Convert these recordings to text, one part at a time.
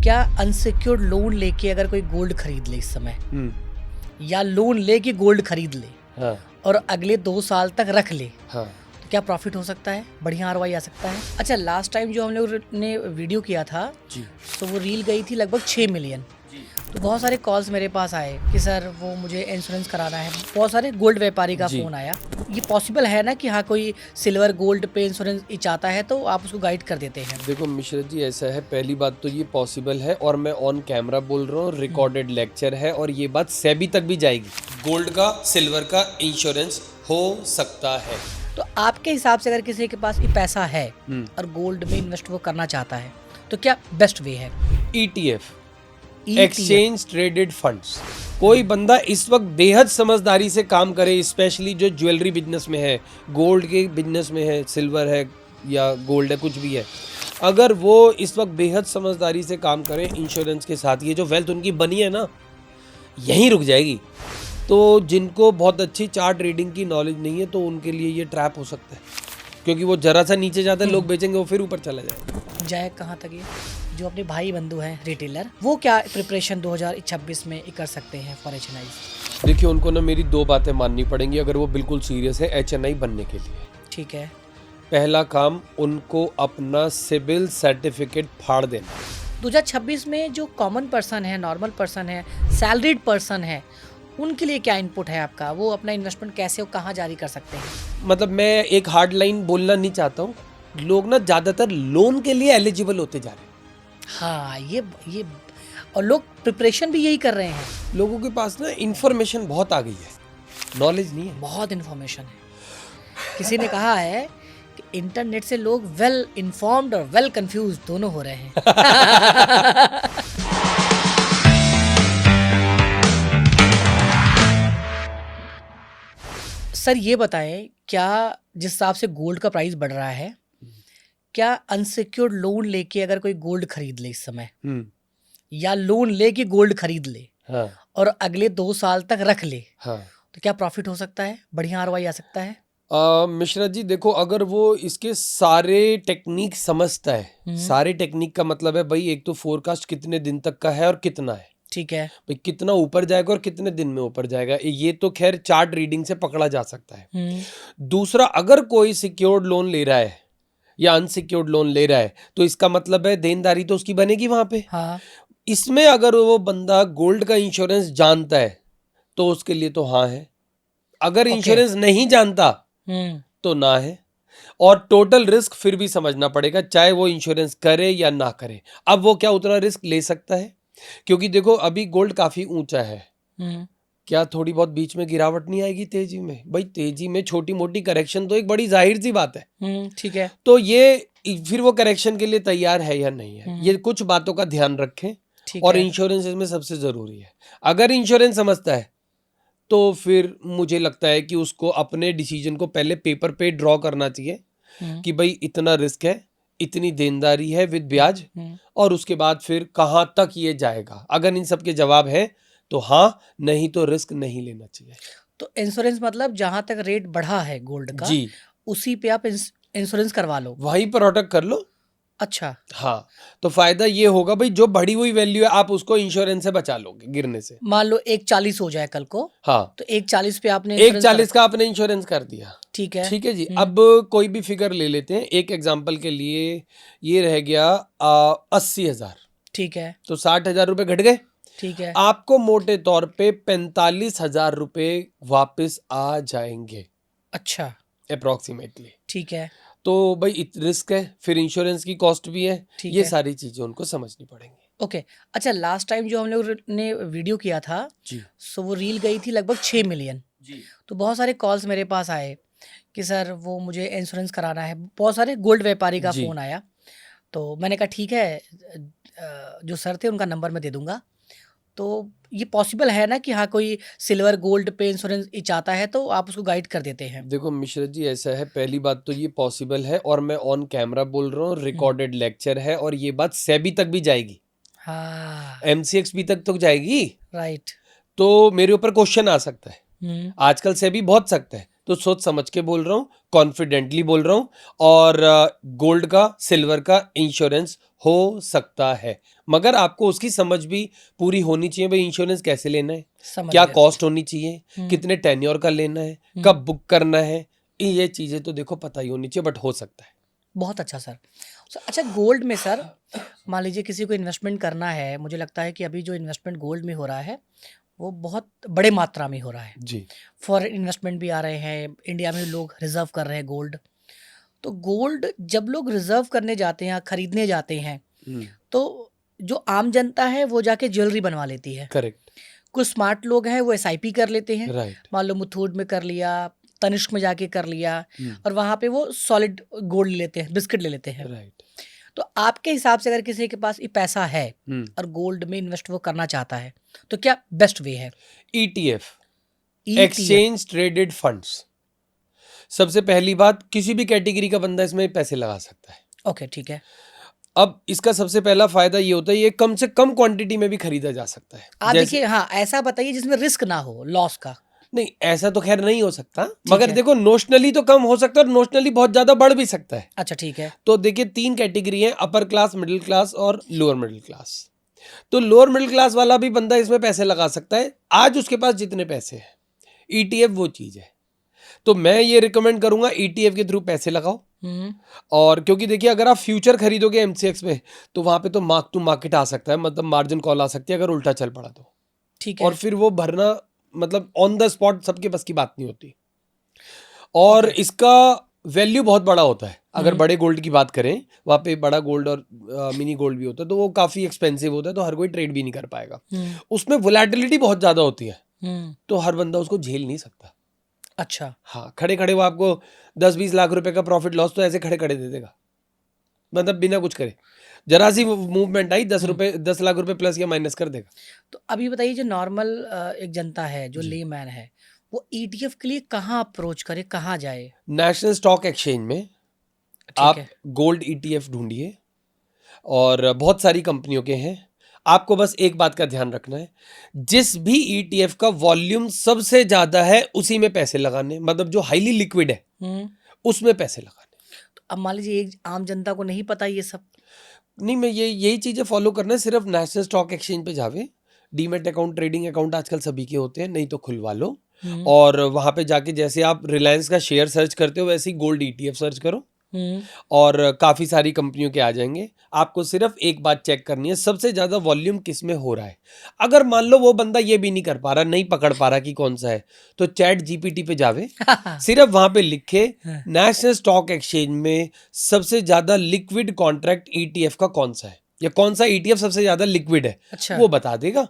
क्या unsecured loan लेके अगर कोई गोल्ड खरीद ले इस समय, या लोन लेके गोल्ड खरीद ले, हाँ, और अगले 2 साल तक रख ले, हाँ, तो क्या प्रॉफिट हो सकता है, बढ़िया आरओआई आ सकता है? अच्छा, लास्ट टाइम जो हम लोग ने वीडियो किया था, जी, तो वो रील गई थी लगभग 6 मिलियन। तो बहुत सारे कॉल्स मेरे पास आए कि सर वो मुझे इंश्योरेंस कराना है। बहुत सारे गोल्ड व्यापारी का जी। फ़ोन आया। ये पॉसिबल है ना कि हाँ, कोई सिल्वर गोल्ड पे इंश्योरेंस चाहता है तो आप उसको गाइड कर देते हैं? देखो मिश्रा जी, ऐसा है, पहली बात तो ये पॉसिबल है और मैं ऑन कैमरा बोल रहा हूँ, रिकॉर्डेड लेक्चर है और ये बात सेबी तक भी जाएगी। गोल्ड का, सिल्वर का इंश्योरेंस हो सकता है। तो आपके हिसाब से अगर किसी के पास ये पैसा है और गोल्ड में इन्वेस्ट वो करना चाहता है, तो क्या बेस्ट वे है? ETF, ETF? Exchange traded funds. कोई बंदा इस वक्त बेहद समझदारी से काम करे, स्पेशली जो ज्वेलरी बिजनेस में है, गोल्ड के बिजनेस में है, सिल्वर है या गोल्ड है, कुछ भी है, अगर वो इस वक्त बेहद समझदारी से काम करें इंश्योरेंस के साथ, ये जो वेल्थ उनकी बनी है ना, यहीं रुक जाएगी। तो जिनको बहुत अच्छी चार्ट रीडिंग की नॉलेज नहीं है तो उनके लिए ये ट्रैप हो सकता है, क्योंकि वो जरा सा नीचे जाता है, लोग बेचेंगे, वो फिर ऊपर चला जाएगा। जाए कहाँ तक ये? जो अपने भाई बंधु हैं रिटेलर, वो क्या प्रिपरेशन 2026 में कर सकते हैं फॉर HNI? देखिए, उनको ना मेरी 2 बातें माननी पड़ेंगी अगर वो बिल्कुल सीरियस है HNI बनने के लिए। ठीक है। पहला काम, उनको अपना सिविल सर्टिफिकेट फाड़ देना। 2026 में जो कॉमन पर्सन है, नॉर्मल पर्सन है, सैलरीड पर्सन है, उनके लिए क्या इनपुट है आपका? वो अपना इन्वेस्टमेंट कैसे और कहाँ जारी कर सकते हैं? मतलब मैं एक हार्ड लाइन बोलना नहीं चाहता हूँ, लोग ना ज़्यादातर लोन के लिए एलिजिबल होते जा रहे हैं। हाँ, ये और लोग प्रिपरेशन भी यही कर रहे हैं। लोगों के पास ना इंफॉर्मेशन बहुत आ गई है, नॉलेज नहीं है। बहुत इन्फॉर्मेशन है। किसी ने कहा है कि इंटरनेट से लोग वेल इन्फॉर्म्ड और वेल कंफ्यूज दोनों हो रहे हैं। सर ये बताएं, क्या जिस हिसाब से गोल्ड का प्राइस बढ़ रहा है, क्या अनसिक्योर्ड लोन लेके अगर कोई गोल्ड खरीद ले इस समय, या लोन लेके गोल्ड खरीद ले, हाँ, और अगले 2 साल तक रख ले, हाँ। तो क्या प्रॉफिट हो सकता है, बढ़िया आरओआई आ सकता है? मिश्रा जी देखो, अगर वो इसके सारे टेक्निक समझता है, सारे टेक्निक का मतलब है भाई, एक तो फोरकास्ट कितने दिन तक का है और कितना है, ठीक है, भाई कितना ऊपर जाएगा और कितने दिन में ऊपर जाएगा, ये तो खैर चार्ट रीडिंग से पकड़ा जा सकता है। दूसरा, अगर कोई सिक्योर्ड लोन ले रहा है या अनसिक्योर्ड लोन ले रहा है तो इसका मतलब है देनदारी तो उसकी बनेगी वहां पे। हाँ, इसमें अगर वो बंदा गोल्ड का इंश्योरेंस जानता है तो उसके लिए तो हाँ है, अगर इंश्योरेंस नहीं जानता तो ना है। और टोटल रिस्क फिर भी समझना पड़ेगा, चाहे वो इंश्योरेंस करे या ना करे। अब वो क्या उतना रिस्क ले सकता है, क्योंकि देखो अभी गोल्ड काफी ऊंचा है, क्या थोड़ी बहुत बीच में गिरावट नहीं आएगी तेजी में? भाई तेजी में छोटी मोटी करेक्शन तो एक बड़ी जाहिर सी बात है। ठीक है। तो ये फिर वो करेक्शन के लिए तैयार है या नहीं है, ये कुछ बातों का ध्यान रखें। और इंश्योरेंस इसमें सबसे जरूरी है। अगर इंश्योरेंस समझता है तो फिर मुझे लगता है कि उसको अपने डिसीजन को पहले पेपर पे ड्रॉ करना चाहिए कि भाई इतना रिस्क है, इतनी देनदारी है विद ब्याज, और उसके बाद फिर कहाँ तक ये जाएगा। अगर इन सब के जवाब है तो हाँ, नहीं तो रिस्क नहीं लेना चाहिए। तो इंश्योरेंस मतलब जहां तक रेट बढ़ा है गोल्ड का, जी, उसी पे आप इंश्योरेंस करवा लो, वही प्रोटेक्ट कर लो। अच्छा, हाँ, तो फायदा ये होगा भाई, जो बढ़ी हुई वैल्यू है आप उसको इंश्योरेंस से बचा लोगे गिरने से। मान लो 140 हो जाए कल को, हाँ, तो 140 पे आपने 140 का आपने इंश्योरेंस कर दिया, ठीक है, ठीक है जी। अब कोई भी फिगर ले लेते हैं, एक एग्जांपल के लिए ये रह गया 80,000, ठीक है, तो 60,000 रुपए घट गए, ठीक है, आपको मोटे तौर पे 45,000 रुपए वापस आ जाएंगे अच्छा, अप्रोक्सीमेटली। ठीक है, तो भाई रिस्क है, फिर इंश्योरेंस की कॉस्ट भी है, ठीक ये है, सारी चीजें उनको समझनी पड़ेंगी। ओके। अच्छा, लास्ट टाइम जो हम लोग ने वीडियो किया था, जी, सो वो रील गई थी लगभग 6 मिलियन। जी, तो बहुत सारे कॉल्स मेरे पास आए कि सर वो मुझे इंश्योरेंस कराना है। बहुत सारे गोल्ड व्यापारी का जी। फ़ोन आया, तो मैंने कहा ठीक है, जो सर थे उनका नंबर मैं दे दूंगा। तो ये पॉसिबल है ना कि हाँ, कोई सिल्वर गोल्ड पे इंश्योरेंस चाहता है तो आप उसको गाइड कर देते हैं? देखो मिश्रा जी, ऐसा है, पहली बात तो ये पॉसिबल है और मैं ऑन कैमरा बोल रहा हूँ, रिकॉर्डेड लेक्चर है और ये बात सेबी तक भी जाएगी, हाँ, MCXB तक तो जाएगी। राइट। तो मेरे ऊपर क्वेश्चन आ सकता है, आजकल सेबी बहुत सख्त है, तो सोच समझ के बोल रहा हूँ, कॉन्फिडेंटली बोल रहा हूँ। और गोल्ड का, सिल्वर का इंश्योरेंस हो सकता है, मगर आपको उसकी समझ भी पूरी होनी चाहिए। भाई इंश्योरेंस कैसे लेना है, समझ क्या गया। कॉस्ट होनी चाहिए, हम्म, कितने टेन्योर का लेना है, हम्म, कब बुक करना है, ये चीजें तो देखो पता ही होनी चाहिए, बट हो सकता है। बहुत अच्छा सर। अच्छा, गोल्ड में सर, मान लीजिए किसी को इन्वेस्टमेंट करना है, मुझे लगता है कि अभी जो इन्वेस्टमेंट गोल्ड में हो रहा है वो बहुत बड़े मात्रा में हो रहा है। जी। फॉरेन इन्वेस्टमेंट भी आ रहे हैं, इंडिया में लोग रिजर्व कर रहे हैं गोल्ड। तो गोल्ड जब लोग रिजर्व करने जाते हैं, खरीदने जाते हैं, तो जो आम जनता है वो जाके ज्वेलरी बनवा लेती है। करेक्ट। कुछ स्मार्ट लोग हैं वो एसआईपी कर लेते हैं, राइट। मान लो मुथूट में कर लिया, तनिष्क में जाके कर लिया, और वहां पे वो सॉलिड गोल्ड ले लेते हैं, बिस्किट ले लेते हैं। राइट। तो आपके हिसाब से अगर किसी के पास ये पैसा है और गोल्ड में इन्वेस्ट वो करना चाहता है, तो क्या बेस्ट वे है? ETF, ETF। Exchange traded funds. सबसे पहली बात, किसी भी कैटेगरी का बंदा इसमें पैसे लगा सकता है। ओके, ठीक है। अब इसका सबसे पहला फायदा ये होता है, ये कम से कम क्वांटिटी में भी खरीदा जा सकता है। आप जैसे, देखिए, हाँ, ऐसा बताइए जिसमें रिस्क ना हो लॉस का। नहीं ऐसा तो खैर नहीं हो सकता, ठीक मगर है। देखो नोशनली तो कम हो सकता है और नोशनली बहुत ज्यादा बढ़ भी सकता है। अच्छा, ठीक है। तो देखिए 3 कैटेगरी है, अपर क्लास, मिडिल क्लास और लोअर मिडिल क्लास। तो लोअर मिडिल क्लास वाला भी बंदा इसमें पैसे लगा सकता है, आज उसके पास जितने पैसे हैं। ETF वो चीज है, तो मैं ये रिकमेंड करूंगा ETF के थ्रू पैसे लगाओ। और क्योंकि देखिए अगर आप फ्यूचर खरीदोगे MCX में, तो वहां पे तो मार्क टू मार्केट आ सकता है, मतलब मार्जिन कॉल आ सकती है अगर उल्टा चल पड़ा तो। ठीक है। और फिर वो भरना मतलब ऑन द स्पॉट सबके बस की बात नहीं होती। और Okay. इसका वैल्यू बहुत बड़ा होता है। अगर बड़े गोल्ड की बात करें, वहाँ पे बड़ा गोल्ड और मिनी गोल्ड भी होता है, तो वो काफ़ी एक्सपेंसिव होता है, तो हर कोई ट्रेड भी नहीं कर पाएगा। उसमें वोलेटिलिटी बहुत ज़्यादा होती है, तो हर बंदा उसको झेल नहीं सकता। अच्छा। हाँ, खड़े खड़े वो आपको 10-20 लाख रुपए का प्रॉफिट लॉस तो ऐसे खड़े खड़े दे देगा, मतलब बिना कुछ करे। जरा सी मूवमेंट आई 10 लाख रुपए प्लस या माइनस कर देगा। तो अभी बताइए, जो नॉर्मल एक जनता है, जो जी। लेमैन है, वो ETF के लिए कहाँ अप्रोच करे, कहाँ जाए? नेशनल स्टॉक एक्सचेंज में ठीक आप है। गोल्ड ETF ढूंढिए, और बहुत सारी कंपनियों के हैं। आपको बस एक बात का ध्यान रखना है, जिस भी ETF का वॉल्यूम सबसे ज्यादा है उसी में पैसे लगाने, मतलब जो हाईली लिक्विड है उसमें पैसे लगाने। तो अब मान लीजिए एक आम जनता को नहीं पता ये सब। नहीं, मैं यही चीजें फॉलो करना है। सिर्फ नेशनल स्टॉक एक्सचेंज पे जावे, डीमेट अकाउंट, ट्रेडिंग अकाउंट आजकल सभी के होते हैं, नहीं तो खुलवा लो। और वहां पे जाके जैसे आप रिलायंस का शेयर सर्च करते हो वैसे ही गोल्ड ETF सर्च करो, और काफ़ी सारी कंपनियों के आ जाएंगे। आपको सिर्फ एक बात चेक करनी है, सबसे ज़्यादा वॉल्यूम किस में हो रहा है। अगर मान लो वो बंदा ये भी नहीं कर पा रहा, नहीं पकड़ पा रहा कि कौन सा है, तो चैट GPT पे जावे, सिर्फ वहां पे लिखे नेशनल स्टॉक एक्सचेंज में सबसे ज़्यादा लिक्विड कॉन्ट्रैक्ट ETF का कौन सा है, या कौन सा ETF सबसे ज़्यादा लिक्विड है, अच्छा। वो बता देगा।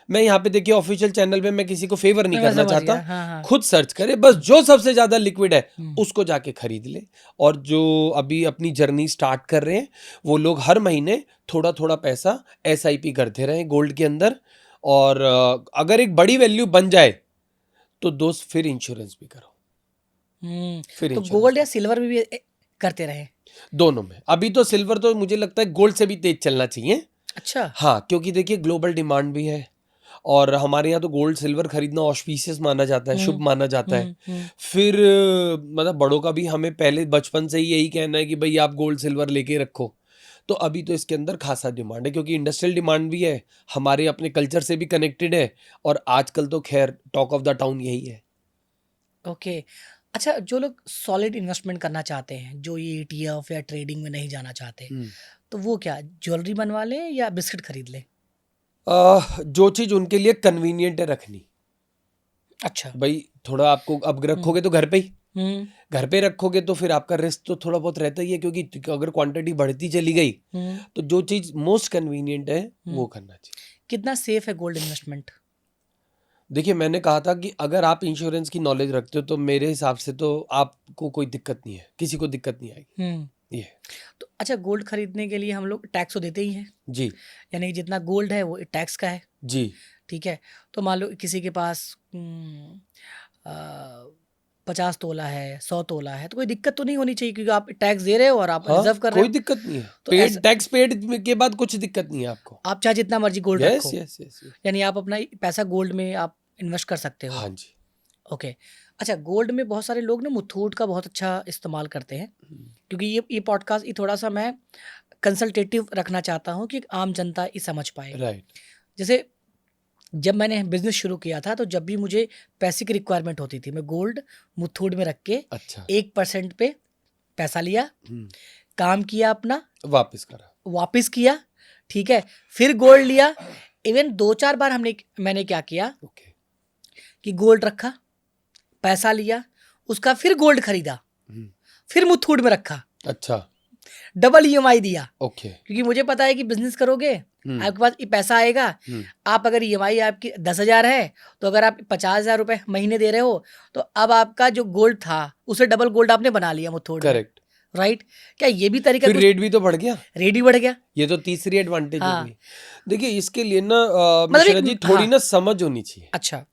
मैं यहाँ पे देखिए ऑफिशियल चैनल पे मैं किसी को फेवर नहीं मैं करना समझ चाहता, गया, हाँ। खुद सर्च करे, बस जो सबसे ज्यादा लिक्विड है उसको जाके खरीद ले। और जो अभी अपनी जर्नी स्टार्ट कर रहे हैं वो लोग हर महीने थोड़ा थोड़ा पैसा SIP करते रहे गोल्ड के अंदर, और अगर एक बड़ी वैल्यू बन जाए तो दोस्त फिर इंश्योरेंस भी करो। फिर तो इंश्योरेंस गोल्ड या सिल्वर में भी करते रहे? दोनों में। अभी तो सिल्वर तो मुझे लगता है गोल्ड से भी तेज चलना चाहिए। अच्छा। हाँ, क्योंकि देखिए ग्लोबल डिमांड भी है, और हमारे यहाँ तो गोल्ड सिल्वर खरीदना ऑस्पिशियस माना जाता है, शुभ माना जाता है। फिर मतलब बड़ों का भी हमें पहले बचपन से ही यही कहना है कि भाई आप गोल्ड सिल्वर लेके रखो। तो अभी तो इसके अंदर खासा डिमांड है, क्योंकि इंडस्ट्रियल डिमांड भी है, हमारे अपने कल्चर से भी कनेक्टेड है, और आजकल तो खैर टॉक ऑफ द टाउन यही है। ओके। अच्छा, जो लोग सॉलिड इन्वेस्टमेंट करना चाहते हैं, जो ये ETF या ट्रेडिंग में नहीं जाना चाहते, तो वो क्या ज्वेलरी बनवा लें या बिस्किट खरीद लें? जो चीज़ उनके लिए कन्वीनियंट है रखनी। अच्छा। भाई थोड़ा आपको अब रखोगे तो घर पे ही, हम्म घर पे रखोगे तो फिर आपका रिस्क तो थोड़ा बहुत रहता ही है, क्योंकि अगर क्वांटिटी बढ़ती चली गई तो जो चीज मोस्ट कन्वीनियंट है वो करना चाहिए। कितना सेफ है गोल्ड इन्वेस्टमेंट? देखिए मैंने कहा था कि अगर आप इंश्योरेंस की नॉलेज रखते हो तो मेरे हिसाब से तो आपको कोई दिक्कत नहीं है, किसी को दिक्कत नहीं आएगी। ये तो अच्छा, गोल्ड खरीदने के लिए हम लोग टैक्स तो देते ही हैं, जी यानी कि जितना गोल्ड है वो टैक्स का है। जी। ठीक है। तो मान लो किसी के पास 50 तोला है, 100 तोला है, तो कोई दिक्कत तो नहीं होनी चाहिए, क्योंकि आप टैक्स दे रहे हो और आप हाँ, रिजर्व कर रहे कोई हो। दिक्कत नहीं है, तो पेड टैक्स पेड के बाद कुछ दिक्कत नहीं है आपको। आप चाहे जितना मर्जी गोल्ड यस रखो, यस यस। यानी आप अपना पैसा गोल्ड में आप इन्वेस्ट कर सकते हो। हाँ जी। ओके। अच्छा, गोल्ड में बहुत सारे लोग ना मुथूट का बहुत अच्छा इस्तेमाल करते हैं, क्योंकि ये पॉडकास्ट ये थोड़ा-सा मैं कंसल्टेटिव रखना चाहता हूँ कि आम जनता ये समझ पाए। राइट। जैसे जब मैंने बिज़नेस शुरू किया था, तो जब भी मुझे पैसे की रिक्वायरमेंट होती थी, मैं गोल्ड मुथूट में रख के अच्छा। 1% पे पैसा लिया, हम्म, काम किया अपना, वापस करा। वापस किया, ठीक है? फिर गोल्ड लिया। इवन 2-4 बार मैंने क्या किया ओके। कि गोल्ड रखा, पैसा लिया, उसका फिर गोल्ड खरीदा, हम्म, फिर मुथूट में रखा, अच्छा। डबल ईएमआई दिया। ओके। क्योंकि मुझे पता है कि बिज़नेस करोगे, हम्म, आपके पास ये पैसा आएगा। हम्म, आप अगर ईएमआई आपकी 10,000 है, तो अगर आप 50,000 रुपए महीने दे रहे हो, तो अब आपका जो गोल्ड था, उससे डबल गोल्ड आपने बना लिया मुथूट में, करेक्ट। राइट? क्या ये भी तरीका फिर कुछ रेट भी तो बढ़ गया। रेट भी बढ़ गया? ये तो तीसरी एडवांटेज हो हाँ, गई। देखिए इसके लिए ना मतलब मिश्रा एक जी थोड़ी हाँ, ना समझ होनी चाहिए। अच्छा।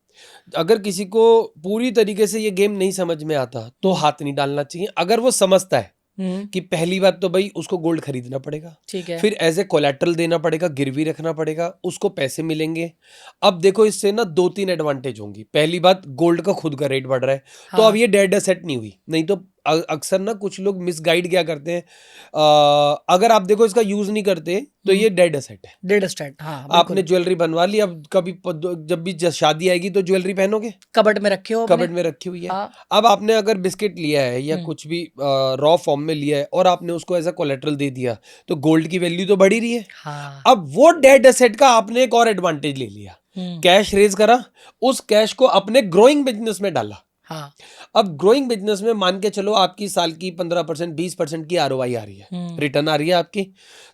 अगर किसी को पूरी तरीके से ये गेम नहीं समझ में आता तो हुँ, हाथ नहीं डालना चाहिए। अगर वो समझता है हुँ, कि पहली बात तो भाई उसको गोल्ड खरीदना पड़ेगा, ठीक है। फिर एज ए कोलेट्रल देना पड़ेगा, गिरवी रखना पड़ेगा, उसको पैसे मिलेंगे। अब देखो इससे ना 2-3 एडवांटेज होंगी। पहली बात, गोल्ड का खुद का रेट बढ़ रहा है, तो अब हाँ, ये डेड एसेट नहीं हुई। नहीं तो अक्सर ना कुछ लोग मिसगाइड क्या करते हैं, अगर आप देखो इसका यूज नहीं करते तो हुँ, ये डेड एसेट है। डेड स्टैंड, हाँ, आपने बिल्कुल। ज्वेलरी बनवा ली, अब कभी जब भी शादी आएगी तो ज्वेलरी पहनोगे, कबर्ड में रखे हो अपने। कबर्ड में रखी हुई है। हाँ, अब आपने अगर बिस्किट लिया है या हुँ, कुछ भी रॉ फॉर्म में लिया है और आपने उसको एज अ कोलेट्रल दे दिया, तो गोल्ड की वैल्यू तो बढ़ ही रही है। हाँ, अब वो डेड एसेट का आपने एक और एडवांटेज ले लिया, हुँ, कैश रेज करा, उस कैश को अपने ग्रोइंग बिजनेस में डाला। हाँ, अब ग्रोइंग बिजनेस में मान के चलो आपकी साल की 15% 20% की आरओआई आ रही है, हुँ, रिटर्न आ रही है आपकी,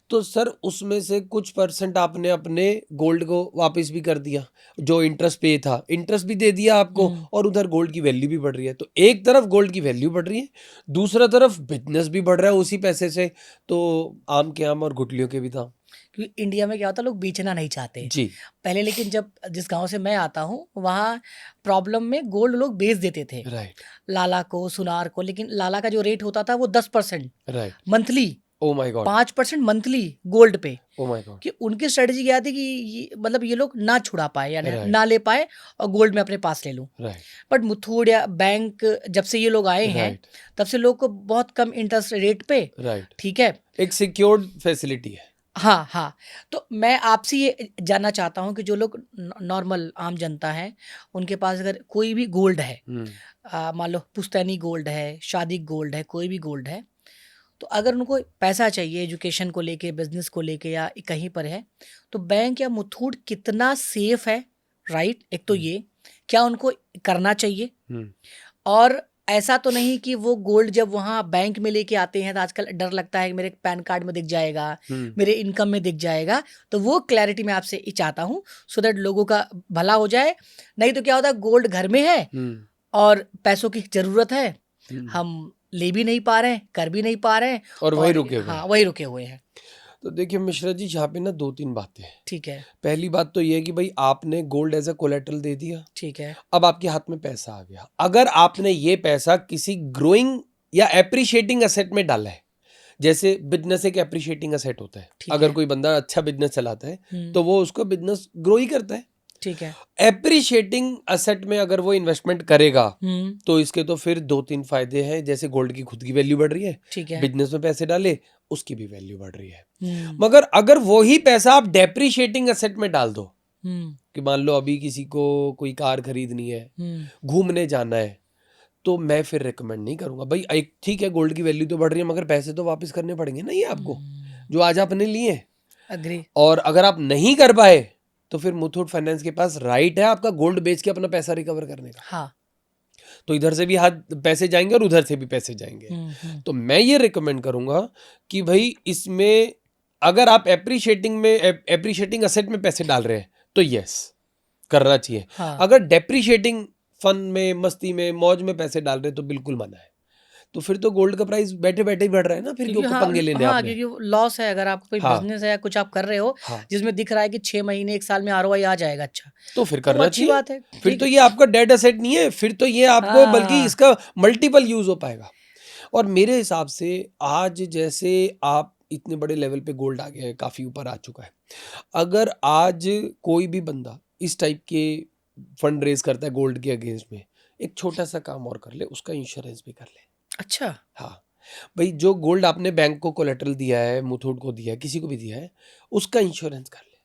तो सर उसमें से कुछ परसेंट आपने अपने गोल्ड को वापस भी कर दिया, जो इंटरेस्ट पे था इंटरेस्ट भी दे दिया आपको, हुँ। और उधर गोल्ड की वैल्यू भी बढ़ रही है। तो एक तरफ गोल्ड की वैल्यू बढ़ रही है, दूसरा तरफ बिजनेस भी बढ़ रहा है उसी पैसे से। तो आम के आम और गुठलियों के भी दाम। क्योंकि इंडिया में क्या होता है, लोग बेचना नहीं चाहते जी। पहले, लेकिन जब जिस गांव से मैं आता हूँ, वहाँ प्रॉब्लम में गोल्ड लोग बेच देते थे, राइट। लाला को, सुनार को। लेकिन लाला का जो रेट होता था वो 10% right. Monthly, oh my god. 5% monthly gold पे। Oh my god. कि उनकी स्ट्रेटजी क्या थी कि मतलब ये लोग ना छुड़ा पाए या राइट। ना ले पाए, और गोल्ड में अपने पास ले लूं। राइट। बट मुथूट या बैंक जब से ये लोग आए हैं, राइट। तब से लोग को बहुत कम इंटरेस्ट रेट पे, राइट। ठीक है। एक सिक्योर्ड फैसिलिटी है। हाँ, हाँ। तो मैं आपसे ये जानना चाहता हूँ कि जो लोग नॉर्मल आम जनता है, उनके पास अगर कोई भी गोल्ड है, हम्म। मान लो पुश्तैनी गोल्ड है, शादी गोल्ड है, कोई भी गोल्ड है, तो अगर उनको पैसा चाहिए एजुकेशन को लेके, बिजनेस को लेके, या कहीं पर है, तो बैंक या मुथूट कितना सेफ है, राइट? एक तो ये, क्या उनको करना चाहिए? हम्म। और ऐसा तो नहीं कि वो गोल्ड जब वहाँ बैंक में लेके आते हैं, तो आजकल डर लगता है कि मेरे पैन कार्ड में दिख जाएगा, हम्म। मेरे इनकम में दिख जाएगा। तो वो क्लैरिटी मैं आपसे ये चाहता हूँ, सो दैट लोगों का भला हो जाए। नहीं तो क्या होता है, गोल्ड घर में है हम्म। और पैसों की ज़रूरत है, हम्म। हम ले भी नहीं पा रहे हैं, कर भी नहीं पा रहे हैं, और वही और रुके हुए हाँ, हैं। वही रुके हुए हैं। तो देखिए मिश्रा जी, यहाँ पे ना 2-3 बातें हैं। ठीक है, पहली बात तो ये है कि भाई आपने गोल्ड एज अ कोलेट्रल दे दिया, ठीक है। अब आपके हाथ में पैसा आ गया। अगर आपने ये पैसा किसी ग्रोइंग या एप्रिशिएटिंग एसेट में डाला है, जैसे बिजनेस एक एप्रिशिएटिंग एसेट होता है, ठीक अगर है। कोई बंदा अच्छा बिजनेस चलाता है हुँ, तो वो उसको बिजनेस ग्रो ही करता है। ठीक है। एप्रिशिएटिंग एसेट में अगर वो इन्वेस्टमेंट करेगा हुँ, तो इसके तो फिर 2-3 फायदे हैं, जैसे गोल्ड की खुद की वैल्यू बढ़ रही है, ठीक है। बिजनेस में पैसे डाले उसकी भी वैल्यू बढ़ रही है। हुँ, मगर अगर वही पैसा आप डेप्रिशिएटिंग एसेट में डाल दो, हुँ, कि मान लो अभी किसी को कोई कार खरीदनी है, हुँ, घूमने जाना है, तो मैं फिर रिकमेंड नहीं करूंगा भाई। एक ठीक है, गोल्ड की वैल्यू तो बढ़ रही है मगर पैसे तो वापस करने पड़ेंगे ना ये आपको, हुँ। जो आज आपने लिए। एग्री। और अगर आप नहीं कर पाए तो फिर मुथूट फाइनेंस के पास राइट है आपका गोल्ड बेच के अपना पैसा रिकवर करने का। हाँ। तो इधर से भी हाथ पैसे जाएंगे और उधर से भी पैसे जाएंगे। हुँ, हुँ, तो मैं ये रिकमेंड करूंगा कि भाई इसमें अगर आप एप्रिशिएटिंग असेट में पैसे डाल रहे हैं तो यस, करना चाहिए। हाँ। अगर डेप्रिशिएटिंग फन में, मस्ती में, मौज में पैसे डाल रहे हैं तो बिल्कुल मना है। तो फिर तो गोल्ड का प्राइस बैठे बैठे ही बढ़ रहा है ना, फिर क्योंकि क्यों हाँ, पंगे लेने हाँ, आपने। क्योंकि लॉस है, अगर आपका कोई हाँ। बिज़नेस है या कुछ आप कर रहे हो, हाँ। जिसमें दिख रहा है कि 6 महीने, 1 साल में आरओआई आ जाएगा अच्छा, तो फिर तो वो करना अच्छी चाहिए। बात है, फिर ठीक तो है। ये आपका डेड एसेट नहीं है, फिर तो ये आपको हाँ, बल्कि हाँ। इसका मल्टीपल यूज हो पाएगा। और मेरे हिसाब से आज जैसे आप इतने बड़े लेवल पे गोल्ड आ गया है, काफी ऊपर आ चुका है, अगर आज कोई भी बंदा इस टाइप के फंड रेज करता है गोल्ड के अगेंस्ट में, एक छोटा सा काम और कर ले, उसका इंश्योरेंस भी कर ले। अच्छा। हाँ भाई, जो गोल्ड आपने बैंक को कोलेटरल दिया है, मुथूट को दिया है, किसी को भी दिया है, उसका इंश्योरेंस कर ले,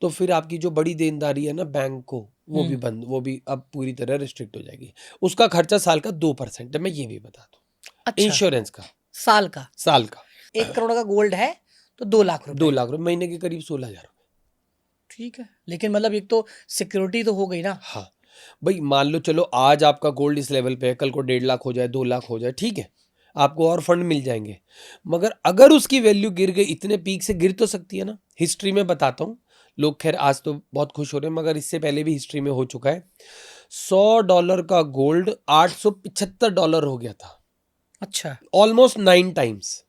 तो फिर आपकी जो बड़ी देनदारी है ना बैंक को, वो भी बंद, वो भी अब पूरी तरह रिस्ट्रिक्ट हो जाएगी। उसका खर्चा साल का 2% है, मैं ये भी बता दूं, अच्छा, इंश्योरेंस का साल का साल का 1 करोड़ का गोल्ड है तो 2 लाख 2 रुपए। लाख रुपए, महीने के करीब 16,000 रुपए। ठीक है, लेकिन मतलब एक तो सिक्योरिटी तो हो गई ना। हाँ भाई, मान लो चलो आज आपका गोल्ड इस लेवल पे है, कल को 1.5 लाख हो जाए, 2 लाख हो जाए, ठीक है, आपको और फंड मिल जाएंगे। मगर अगर उसकी वैल्यू गिर गई, इतने पीक से गिर तो सकती है ना। हिस्ट्री में बताता हूँ, लोग खैर आज तो बहुत खुश हो रहे हैं, मगर इससे पहले भी हिस्ट्री में हो चुका है। $100 का गोल्ड $875 हो गया था, अच्छा। Almost 9 times.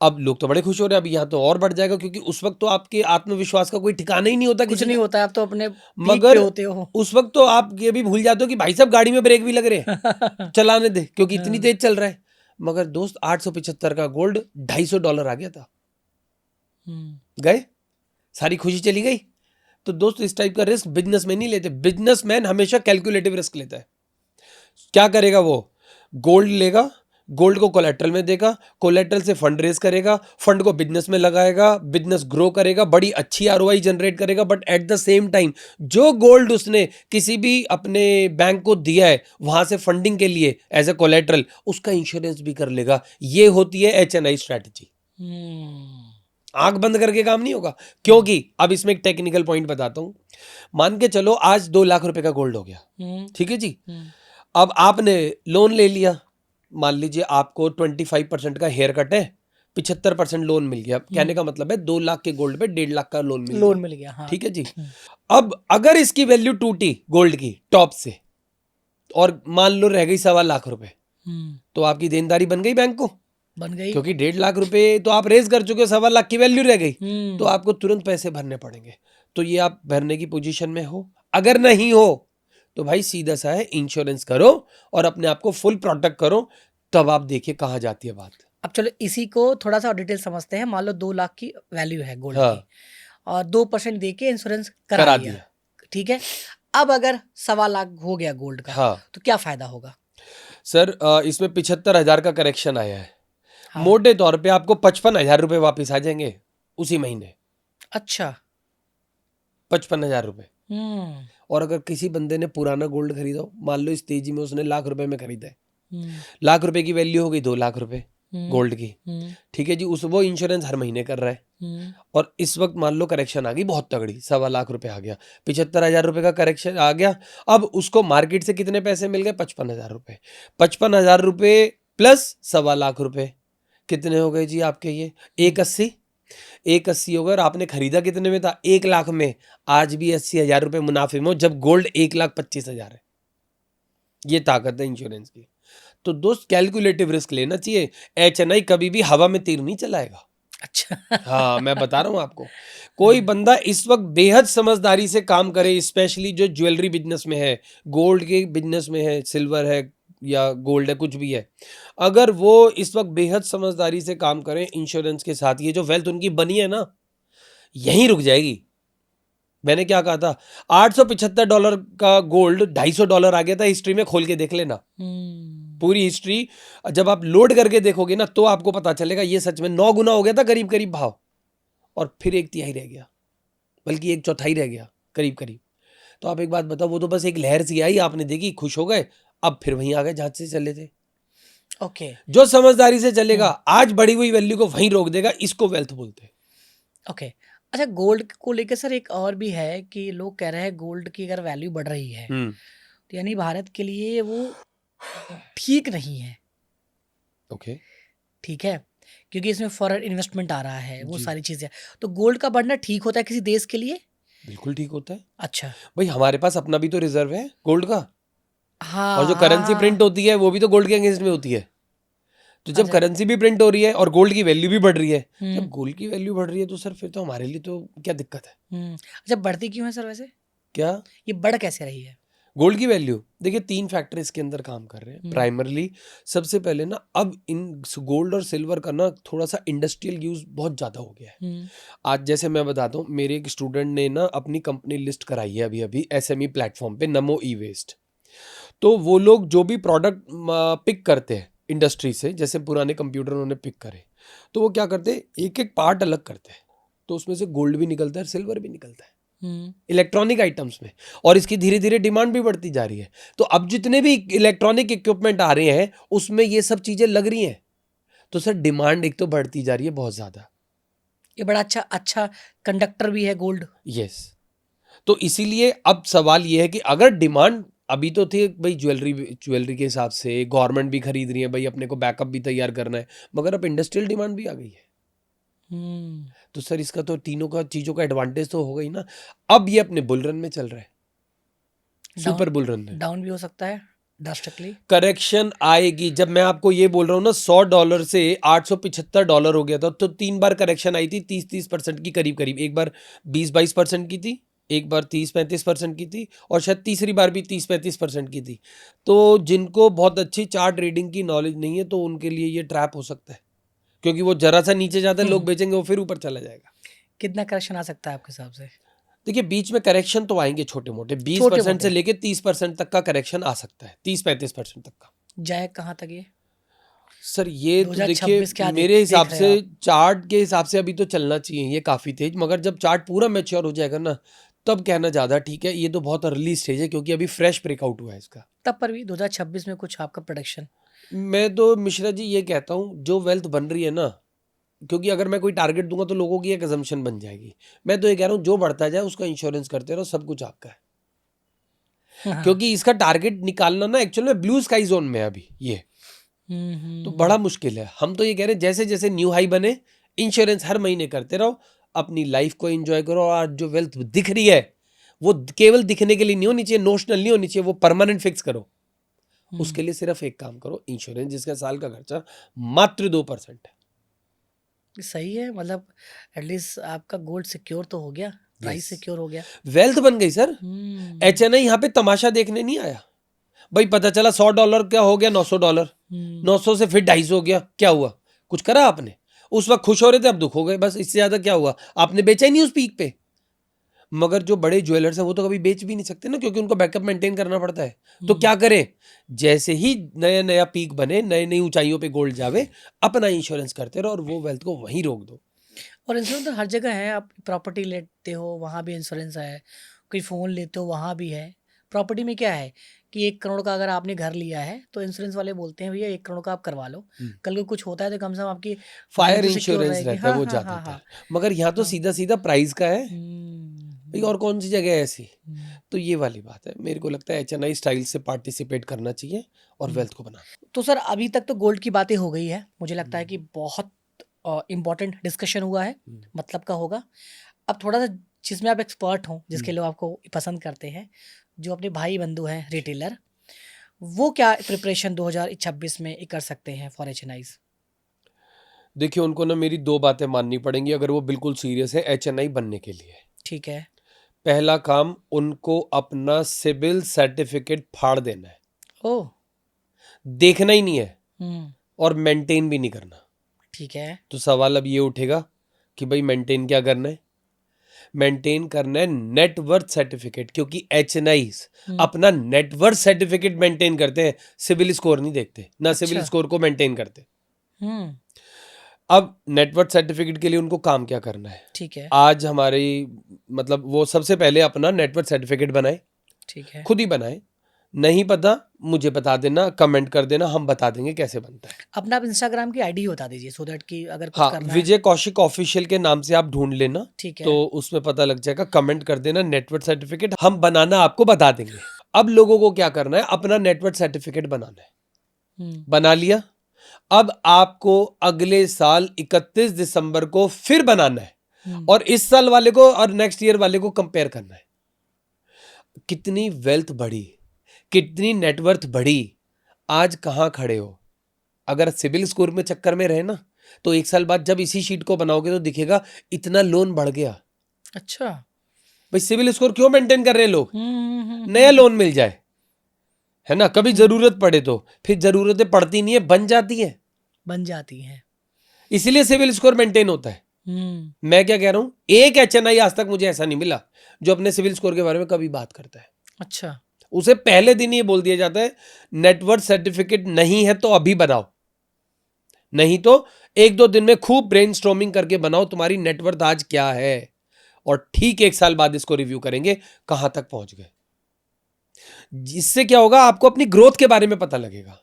अब लोग तो बड़े खुश हो रहे हैं, अब यहाँ तो और बढ़ जाएगा, क्योंकि उस वक्त तो आपके आत्मविश्वास का कोई ठिकाना ही नहीं होता कुछ किसी नहीं का। होता है, आप तो अपने पीक पे मगर होते हो। उस वक्त तो आप ये भी भूल जाते हो कि भाई साहब गाड़ी में ब्रेक भी लग रहे हैं, चलाने दे, क्योंकि इतनी तेज चल रहा है। मगर दोस्त 875 का गोल्ड $250 आ गया था, गए, सारी खुशी चली गई। तो दोस्त इस टाइप का रिस्क बिजनेसमैन नहीं लेते। बिजनेसमैन हमेशा कैलकुलेटिव रिस्क लेता है। क्या करेगा वो? गोल्ड लेगा, गोल्ड को कोलेट्रल में देगा, कोलेट्रल से फंड रेज करेगा, फंड को बिजनेस में लगाएगा, बिजनेस ग्रो करेगा, बड़ी अच्छी आरओआई जनरेट करेगा। But at the same time जो गोल्ड उसने किसी भी अपने बैंक को दिया है वहां से फंडिंग के लिए एज ए कोलेट्रल, उसका इंश्योरेंस भी कर लेगा। ये होती है HNI स्ट्रैटेजी। आंख बंद करके काम नहीं होगा, क्योंकि अब इसमें एक टेक्निकल पॉइंट बताता हूं। मान के चलो आज 2 लाख रुपए का गोल्ड हो गया, ठीक है जी। अब आपने लोन ले लिया, मान लीजिए आपको 25% का हेयर कट है, 75% लोन मिल गया। कहने का मतलब है 2 लाख के गोल्ड पे 1.5 लाख का लोन मिल गया, हाँ। ठीक है जी। अब अगर इसकी वैल्यू टूटी गोल्ड की टॉप से, और मान लो रह गई 1.25 लाख रुपए, तो आपकी देनदारी बन गई बैंक को, बन गई, क्योंकि 1.5 लाख रुपए तो आप रेज कर चुके हो, 1.25 लाख की वैल्यू रह गई, तो आपको तुरंत पैसे भरने पड़ेंगे। तो ये आप भरने की पोजीशन में हो। अगर नहीं हो तो भाई सीधा सा है, इंश्योरेंस करो और अपने आप को फुल प्रोटेक्ट करो, तब आप देखिए कहाँ जाती है बात। अब चलो इसी को थोड़ा सा और डिटेल समझते हैं। मान लो 2 लाख की वैल्यू है गोल्ड हाँ, की, और 2% दे के इंश्योरेंस करा करा लिया, दिया। ठीक है। अब अगर 1.25 लाख हो गया गोल्ड का, हाँ तो क्या फायदा होगा? सर, इसमें 75,000 का करेक्शन आया है। हाँ। मोटे तौर पे आपको 55,000 रुपए वापिस आ जाएंगे उसी महीने। अच्छा। 55,000 रुपए। और अगर किसी बंदे ने पुराना गोल्ड खरीदा हो, मान लो इस तेजी में उसने लाख रुपए में खरीदा है, लाख रुपए की वैल्यू हो गई 2 लाख रुपए गोल्ड की, ठीक है जी। वो इंश्योरेंस हर महीने कर रहा है, और इस वक्त मान लो करेक्शन आ गई बहुत तगड़ी, 1.25 लाख रुपए आ गया, 75,000 रुपए का करेक्शन आ गया। अब उसको मार्केट से कितने पैसे मिल गए? 55,000 रुपए। 55,000 रुपए प्लस 1.25 लाख रुपए, कितने हो गए जी आपके? ये 180 हो गए। और आपने खरीदा कितने में था? 1 लाख में। आज भी 80,000 रुपए मुनाफे में हो, जब गोल्ड 1,25,000 है। ये ताकत है इंश्योरेंस की। तो दोस्त कैलकुलेटिव रिस्क लेना चाहिए। HNI कभी भी हवा में तीर नहीं चलाएगा। अच्छा। हाँ, मैं बता रहा हूं आपको। कोई बंदा इस वक्त बेहद समझदारी से काम करे, स्पेशली जो ज्वेलरी बिजनेस में है, गोल्ड के बिजनेस में है, सिल्वर है या गोल्ड है, कुछ भी है, अगर वो इस वक्त बेहद समझदारी से काम करें इंश्योरेंस के साथ, ये जो वेल्थ उनकी बनी है ना, यहीं रुक जाएगी। मैंने क्या कहा था? $875 का गोल्ड $250 आ गया था। हिस्ट्री में खोल के देख लेना, पूरी हिस्ट्री जब आप लोड करके देखोगे ना, तो आपको पता चलेगा ये सच में 9 गुना हो गया था करीब करीब भाव, और फिर 1/3 रह गया, बल्कि 1/4 रह गया करीब करीब। तो आप एक बात बताओ, वो तो बस एक लहर सी आई, आपने देखी, खुश हो गए, अब फिर वहीं आ गए जहां से चले थे। ओके। जो समझदारी से चलेगा आज बढ़ी हुई वैल्यू को वहीं रोक देगा, इसको वेल्थ बोलते हैं। ओके। अच्छा, गोल्ड को लेकर सर एक और भी है कि लोग कह रहे हैं गोल्ड की अगर वैल्यू बढ़ रही है तो यानी भारत के लिए वो ठीक नहीं है। ओके, ठीक है, क्योंकि इसमें फॉरेन इन्वेस्टमेंट आ रहा है, वो जी। सारी चीजें। तो गोल्ड का बढ़ना ठीक होता है किसी देश के लिए? बिल्कुल ठीक होता है अच्छा। भाई, हमारे पास अपना भी तो रिजर्व है गोल्ड का, और जो करेंसी हाँ। प्रिंट होती है वो भी तो गोल्ड के अगेंस्ट में होती है। तो जब अच्छा। करेंसी भी प्रिंट हो रही है और गोल्ड की वैल्यू भी बढ़ रही है, जब हम्म। गोल्ड की वैल्यू बढ़ रही है तो सर फिर तो हमारे लिए तो क्या दिक्कत है? अच्छा, बढ़ती क्यों है सर वैसे? क्या ये बढ़ कैसे रही है? गोल्ड की वैल्यू? देखिए 3 फैक्टर इसके अंदर काम कर रहे हैं प्राइमरली। सबसे पहले ना, अब इन गोल्ड और सिल्वर का ना थोड़ा सा इंडस्ट्रियल यूज बहुत ज्यादा हो गया है। आज जैसे मैं बताता हूँ, मेरे एक स्टूडेंट ने ना अपनी कंपनी लिस्ट कराई है अभी अभी SME प्लेटफॉर्म पे, नमो ई वेस्ट। तो वो लोग जो भी प्रोडक्ट पिक करते हैं इंडस्ट्री से, जैसे पुराने कंप्यूटर उन्होंने पिक करे, तो वो क्या करते हैं, एक एक पार्ट अलग करते हैं, तो उसमें से गोल्ड भी निकलता है, सिल्वर भी निकलता है इलेक्ट्रॉनिक आइटम्स में, और इसकी धीरे धीरे डिमांड भी बढ़ती जा रही है। तो अब जितने भी इलेक्ट्रॉनिक इक्विपमेंट आ रहे हैं उसमें ये सब चीजें लग रही हैं, तो सर डिमांड एक तो बढ़ती जा रही है बहुत ज्यादा। ये बड़ा अच्छा कंडक्टर भी है गोल्ड। यस, तो इसीलिए अब सवाल ये है कि अगर डिमांड अभी तो थी भाई ज्वेलरी के हिसाब से गवर्नमेंट भी खरीद रही है भाई, अपने को बैकअप भी तैयार करना है, मगर अब इंडस्ट्रियल डिमांड भी आ गई है। तो सर इसका तो तीनों का चीजों का एडवांटेज तो होगा ही ना। अब ये अपने बुल रन में चल रहा है, सुपर बुल रन में। डाउन भी हो सकता है ड्रास्टिकली। करेक्शन आएगी, जब मैं आपको ये बोल रहा हूँ ना $100 से $875 हो गया था, तो 3 बार करेक्शन आई थी 30% की करीब करीब, एक बार 20-22% की थी, एक बार 30-35% की थी, और शायद तीसरी बार भी 30-35% की थी। तो जिनको बहुत अच्छी चार्ट रीडिंग की नॉलेज नहीं है तो उनके लिए ये ट्रैप हो सकता है, क्योंकि वो जरा सा नीचे जाता है लोग बेचेंगे, वो फिर ऊपर चला जाएगा। कितना करेक्शन आ सकता है आपके हिसाब से? देखिए बीच में करेक्शन तो आएंगे छोटे मोटे, 20% से लेके 30% तक का करेक्शन आ सकता है, 30-35% तक का। जाए कहाँ तक ये? सर ये तो 2026 क्या देखिए मेरे हिसाब देख से रहे हैं चार्ट के हिसाब से अभी तो चलना चाहिए ये काफ़ी तेज, मगर जब चार्ट पूरा मैच्योर हो जाएगा ना तब कहना ज़्यादा ठीक है। ये तो बहुत अर्ली स्टेज है क्योंकि अभी फ्रेश ब्रेकआउट हुआ है इसका। तब पर भी 2026 में कुछ आपका प्रोडक्शन? मैं तो मिश्रा जी ये कहता हूँ जो वेल्थ बन रही है ना, क्योंकि अगर मैं कोई टारगेट दूंगा तो लोगों की एक अजम्पशन बन जाएगी। मैं तो ये कह रहा हूँ जो बढ़ता जाए उसका इंश्योरेंस करते रहो, सब कुछ आपका है। हाँ। क्योंकि इसका टारगेट निकालना ना एक्चुअल में ब्लू स्काई जोन में है अभी ये, तो बड़ा मुश्किल है। हम तो ये कह रहे हैं जैसे जैसे न्यू हाई बने इंश्योरेंस हर महीने करते रहो, अपनी लाइफ को एंजॉय करो, और जो वेल्थ दिख रही है वो केवल दिखने के लिए नहीं होनी चाहिए, नोशनल नहीं होनी चाहिए, वो परमानेंट फिक्स करो। उसके लिए सिर्फ एक काम करो, इंश्योरेंस, जिसका साल का खर्चा मात्र 2% है। सही है, मतलब एटलीस्ट आपका गोल्ड सिक्योर तो हो गया, प्राइस सिक्योर हो गया, वेल्थ बन गई सर। HNI यहाँ पे तमाशा देखने नहीं आया भाई, पता चला $100 क्या हो गया $900, 900 से फिर 250 हो गया, क्या हुआ? कुछ करा आपने? उस वक्त खुश हो रहे थे, अब दुख हो गए, बस इससे ज्यादा क्या हुआ? आपने बेचा ही नहीं उस पीक पे। मगर जो बड़े ज्वेलर्स हैं वो तो कभी बेच भी नहीं सकते ना, क्योंकि उनको बैकअप मेंटेन करना पड़ता है। तो क्या करें, जैसे ही नया नया पीक बने, नई नई ऊंचाइयों पे गोल्ड जावे, अपना इंश्योरेंस करते रहो और वो वेल्थ को वहीं रोक दो। और इंश्योरेंस तो हर जगह है, आप प्रॉपर्टी लेते हो वहाँ भी इंश्योरेंस है, कोई फ़ोन लेते हो वहाँ भी है। प्रॉपर्टी में क्या है कि 1 करोड़ का अगर आपने घर लिया है तो इंश्योरेंस वाले बोलते हैं भैया 1 करोड़ का आप करवा लो, कल को कुछ होता है तो कम से कम आपकी फायर तो सिक्योर इंश्योरेंस रहेगी। रहता है, हाँ वो हाँ ज्यादा हाँ होता हाँ। है। मगर यहाँ तो सीधा सीधा प्राइस का है भाई, और कौन सी जगह है ऐसी? तो ये वाली बात है, मेरे को लगता है HNI स्टाइल से पार्टिसिपेट करना चाहिए और वेल्थ को बनाना। तो सर अभी तक तो गोल्ड की बातें हो गई है, मुझे लगता है कि बहुत इम्पोर्टेंट डिस्कशन हुआ है, मतलब का होगा। अब थोड़ा सा जिसमें आप एक्सपर्ट हों, जिसके लोग आपको पसंद करते हैं, जो अपने भाई बंधु हैं रिटेलर, वो क्या प्रिपरेशन 2026 में कर सकते हैं फॉर HNIs? देखिए उनको ना मेरी 2 बातें माननी पड़ेंगी अगर वो बिल्कुल सीरियस है HNI बनने के लिए। ठीक है। पहला काम, उनको अपना सिविल सर्टिफिकेट फाड़ देना है, ओह। देखना ही नहीं है, और मेंटेन भी नहीं करना। ठीक है। तो सवाल अब ये उठेगा कि भाई मेंटेन क्या करना है? मेंटेन करना है नेटवर्थ सर्टिफिकेट, क्योंकि HNIs अपना नेटवर्थ सर्टिफिकेट मेंटेन करते हैं, सिविल स्कोर नहीं देखते, ना सिविल स्कोर को मेंटेन करते। अब नेटवर्थ सर्टिफिकेट के लिए उनको काम क्या करना है? ठीक है। आज हमारी मतलब वो सबसे पहले अपना नेटवर्थ सर्टिफिकेट बनाए, ठीक है। खुद ही बनाए। नहीं पता मुझे बता देना, कमेंट कर देना, हम बता देंगे कैसे बनता है। अपना आप इंस्टाग्राम की आईडी बता दीजिए सो दैट कि अगर कुछ हाँ, करना है। विजय कौशिक ऑफिशियल के नाम से आप ढूंढ लेना, ठीक है। तो उसमें पता लग जाएगा। कमेंट कर देना नेटवर्थ सर्टिफिकेट, हम बनाना आपको बता देंगे। अब लोगों को क्या करना है, अपना नेटवर्थ सर्टिफिकेट बनाना है। बना लिया, अब आपको अगले साल 31 दिसंबर को फिर बनाना है, और इस साल वाले को और नेक्स्ट ईयर वाले को कंपेयर करना है। कितनी वेल्थ बढ़ी, कितनी नेटवर्थ बढ़ी, आज कहां खड़े हो। अगर सिविल स्कोर में चक्कर में रहे ना, तो 1 साल बाद जब इसी शीट को बनाओगे तो दिखेगा इतना लोन बढ़ गया। अच्छा भाई सिविल स्कोर क्यों मेंटेन कर रहे हैं लोग? नया लोन मिल जाए, है ना, कभी जरूरत पड़े तो। फिर जरूरतें पड़ती नहीं है, बन जाती है, इसीलिए सिविल स्कोर मेंटेन होता है। मैं क्या कह रहा हूं, एक HNI आज तक मुझे ऐसा नहीं मिला जो अपने सिविल स्कोर के बारे में कभी बात करता है। अच्छा। उसे पहले दिन ये बोल दिया जाता है नेटवर्थ सर्टिफिकेट नहीं है तो अभी बनाओ, नहीं तो 1-2 दिन में खूब ब्रेनस्टॉर्मिंग करके बनाओ तुम्हारी नेटवर्थ आज क्या है, और ठीक 1 साल बाद इसको रिव्यू करेंगे कहां तक पहुंच गए। जिससे क्या होगा, आपको अपनी ग्रोथ के बारे में पता लगेगा।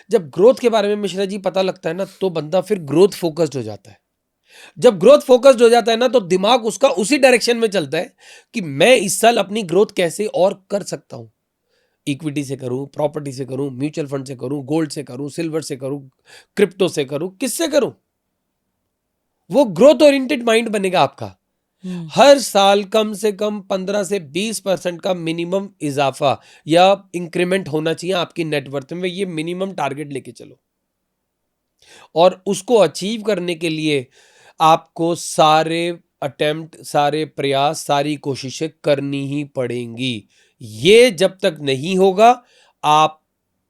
जब ग्रोथ के बारे में मिश्रा जी पता लगता है ना, तो बंदा फिर ग्रोथ फोकस्ड हो जाता है। जब ग्रोथ फोकस्ड हो जाता है ना, तो दिमाग उसका उसी डायरेक्शन में चलता है कि मैं इस साल अपनी ग्रोथ कैसे और कर सकता हूं। इक्विटी से करूं, प्रॉपर्टी से करूं, म्यूचुअल फंड से करूं, गोल्ड से करूं, सिल्वर से करूं, क्रिप्टो से करूं, किससे करूं। वो ग्रोथ ओरिएंटेड माइंड बनेगा आपका। हर साल कम से कम 15 से 20% का मिनिमम इजाफा या इंक्रीमेंट होना चाहिए आपकी नेटवर्थ में। ये मिनिमम टारगेट लेके चलो, और उसको अचीव करने के लिए आपको सारे अटेम्प्ट, सारे प्रयास, सारी कोशिशें करनी ही पड़ेंगी। ये जब तक नहीं होगा, आप,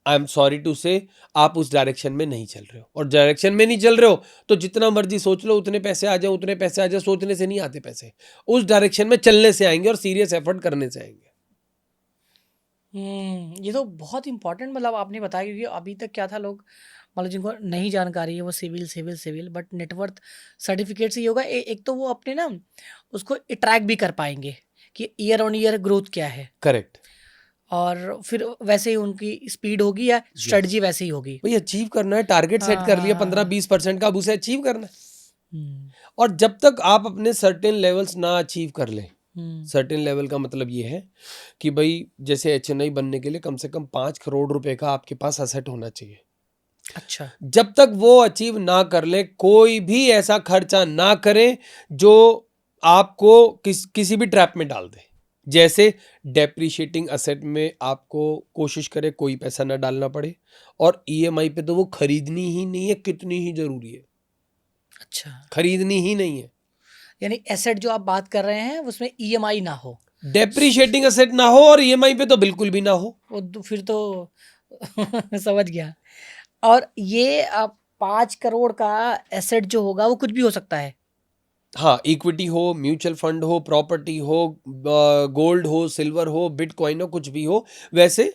आई एम सॉरी टू से, आप उस डायरेक्शन में नहीं चल रहे हो। और डायरेक्शन में नहीं चल रहे हो तो जितना मर्जी सोच लो, उतने पैसे आ जाए, उतने पैसे आ जाए, सोचने से नहीं आते पैसे, उस डायरेक्शन में चलने से आएंगे और सीरियस एफर्ट करने से आएंगे। ये तो बहुत इंपॉर्टेंट मतलब आपने बताया, क्योंकि अभी तक क्या था, लोग मतलब जिनको नहीं जानकारी है वो civil civil civil, but net worth certificate से ये होगा, एक तो वो अपने ना उसको ट्रैक भी कर पाएंगे कि ईयर ऑन ईयर ग्रोथ क्या है, करेक्ट। और फिर वैसे ही उनकी स्पीड होगी या स्ट्रेटजी वैसे ही होगी। भाई अचीव करना है, टारगेट सेट कर लिया 15-20% का, अब उसे अचीव करना है। हम्म, और जब तक आप अपने सर्टेन लेवल्स ना अचीव कर लें, हम्म, सर्टेन लेवल का मतलब ये है कि भाई जैसे एचएनआई बनने के लिए कम से कम 5 करोड़ रुपए का आपके पास असेट होना चाहिए। अच्छा, जब तक वो अचीव ना कर ले, कोई भी ऐसा खर्चा ना करे जो आपको किसी भी ट्रैप में डाल दे। जैसे डेप्रिशिएटिंग असेट में आपको कोशिश करे कोई पैसा ना डालना पड़े, और ईएमआई पे तो वो खरीदनी ही नहीं है, कितनी ही जरूरी है, अच्छा, खरीदनी ही नहीं है। यानी एसेट जो आप बात कर रहे हैं उसमें ईएमआई ना हो, डेप्रिशिएटिंग असेट ना हो, और ईएमआई पे तो बिल्कुल भी ना हो। वो फिर तो समझ गया। और ये 5 करोड़ का एसेट जो होगा वो कुछ भी हो सकता है। हाँ, इक्विटी हो, म्यूचुअल फंड हो, प्रॉपर्टी हो, गोल्ड हो, सिल्वर हो, बिटकॉइन हो, कुछ भी हो। वैसे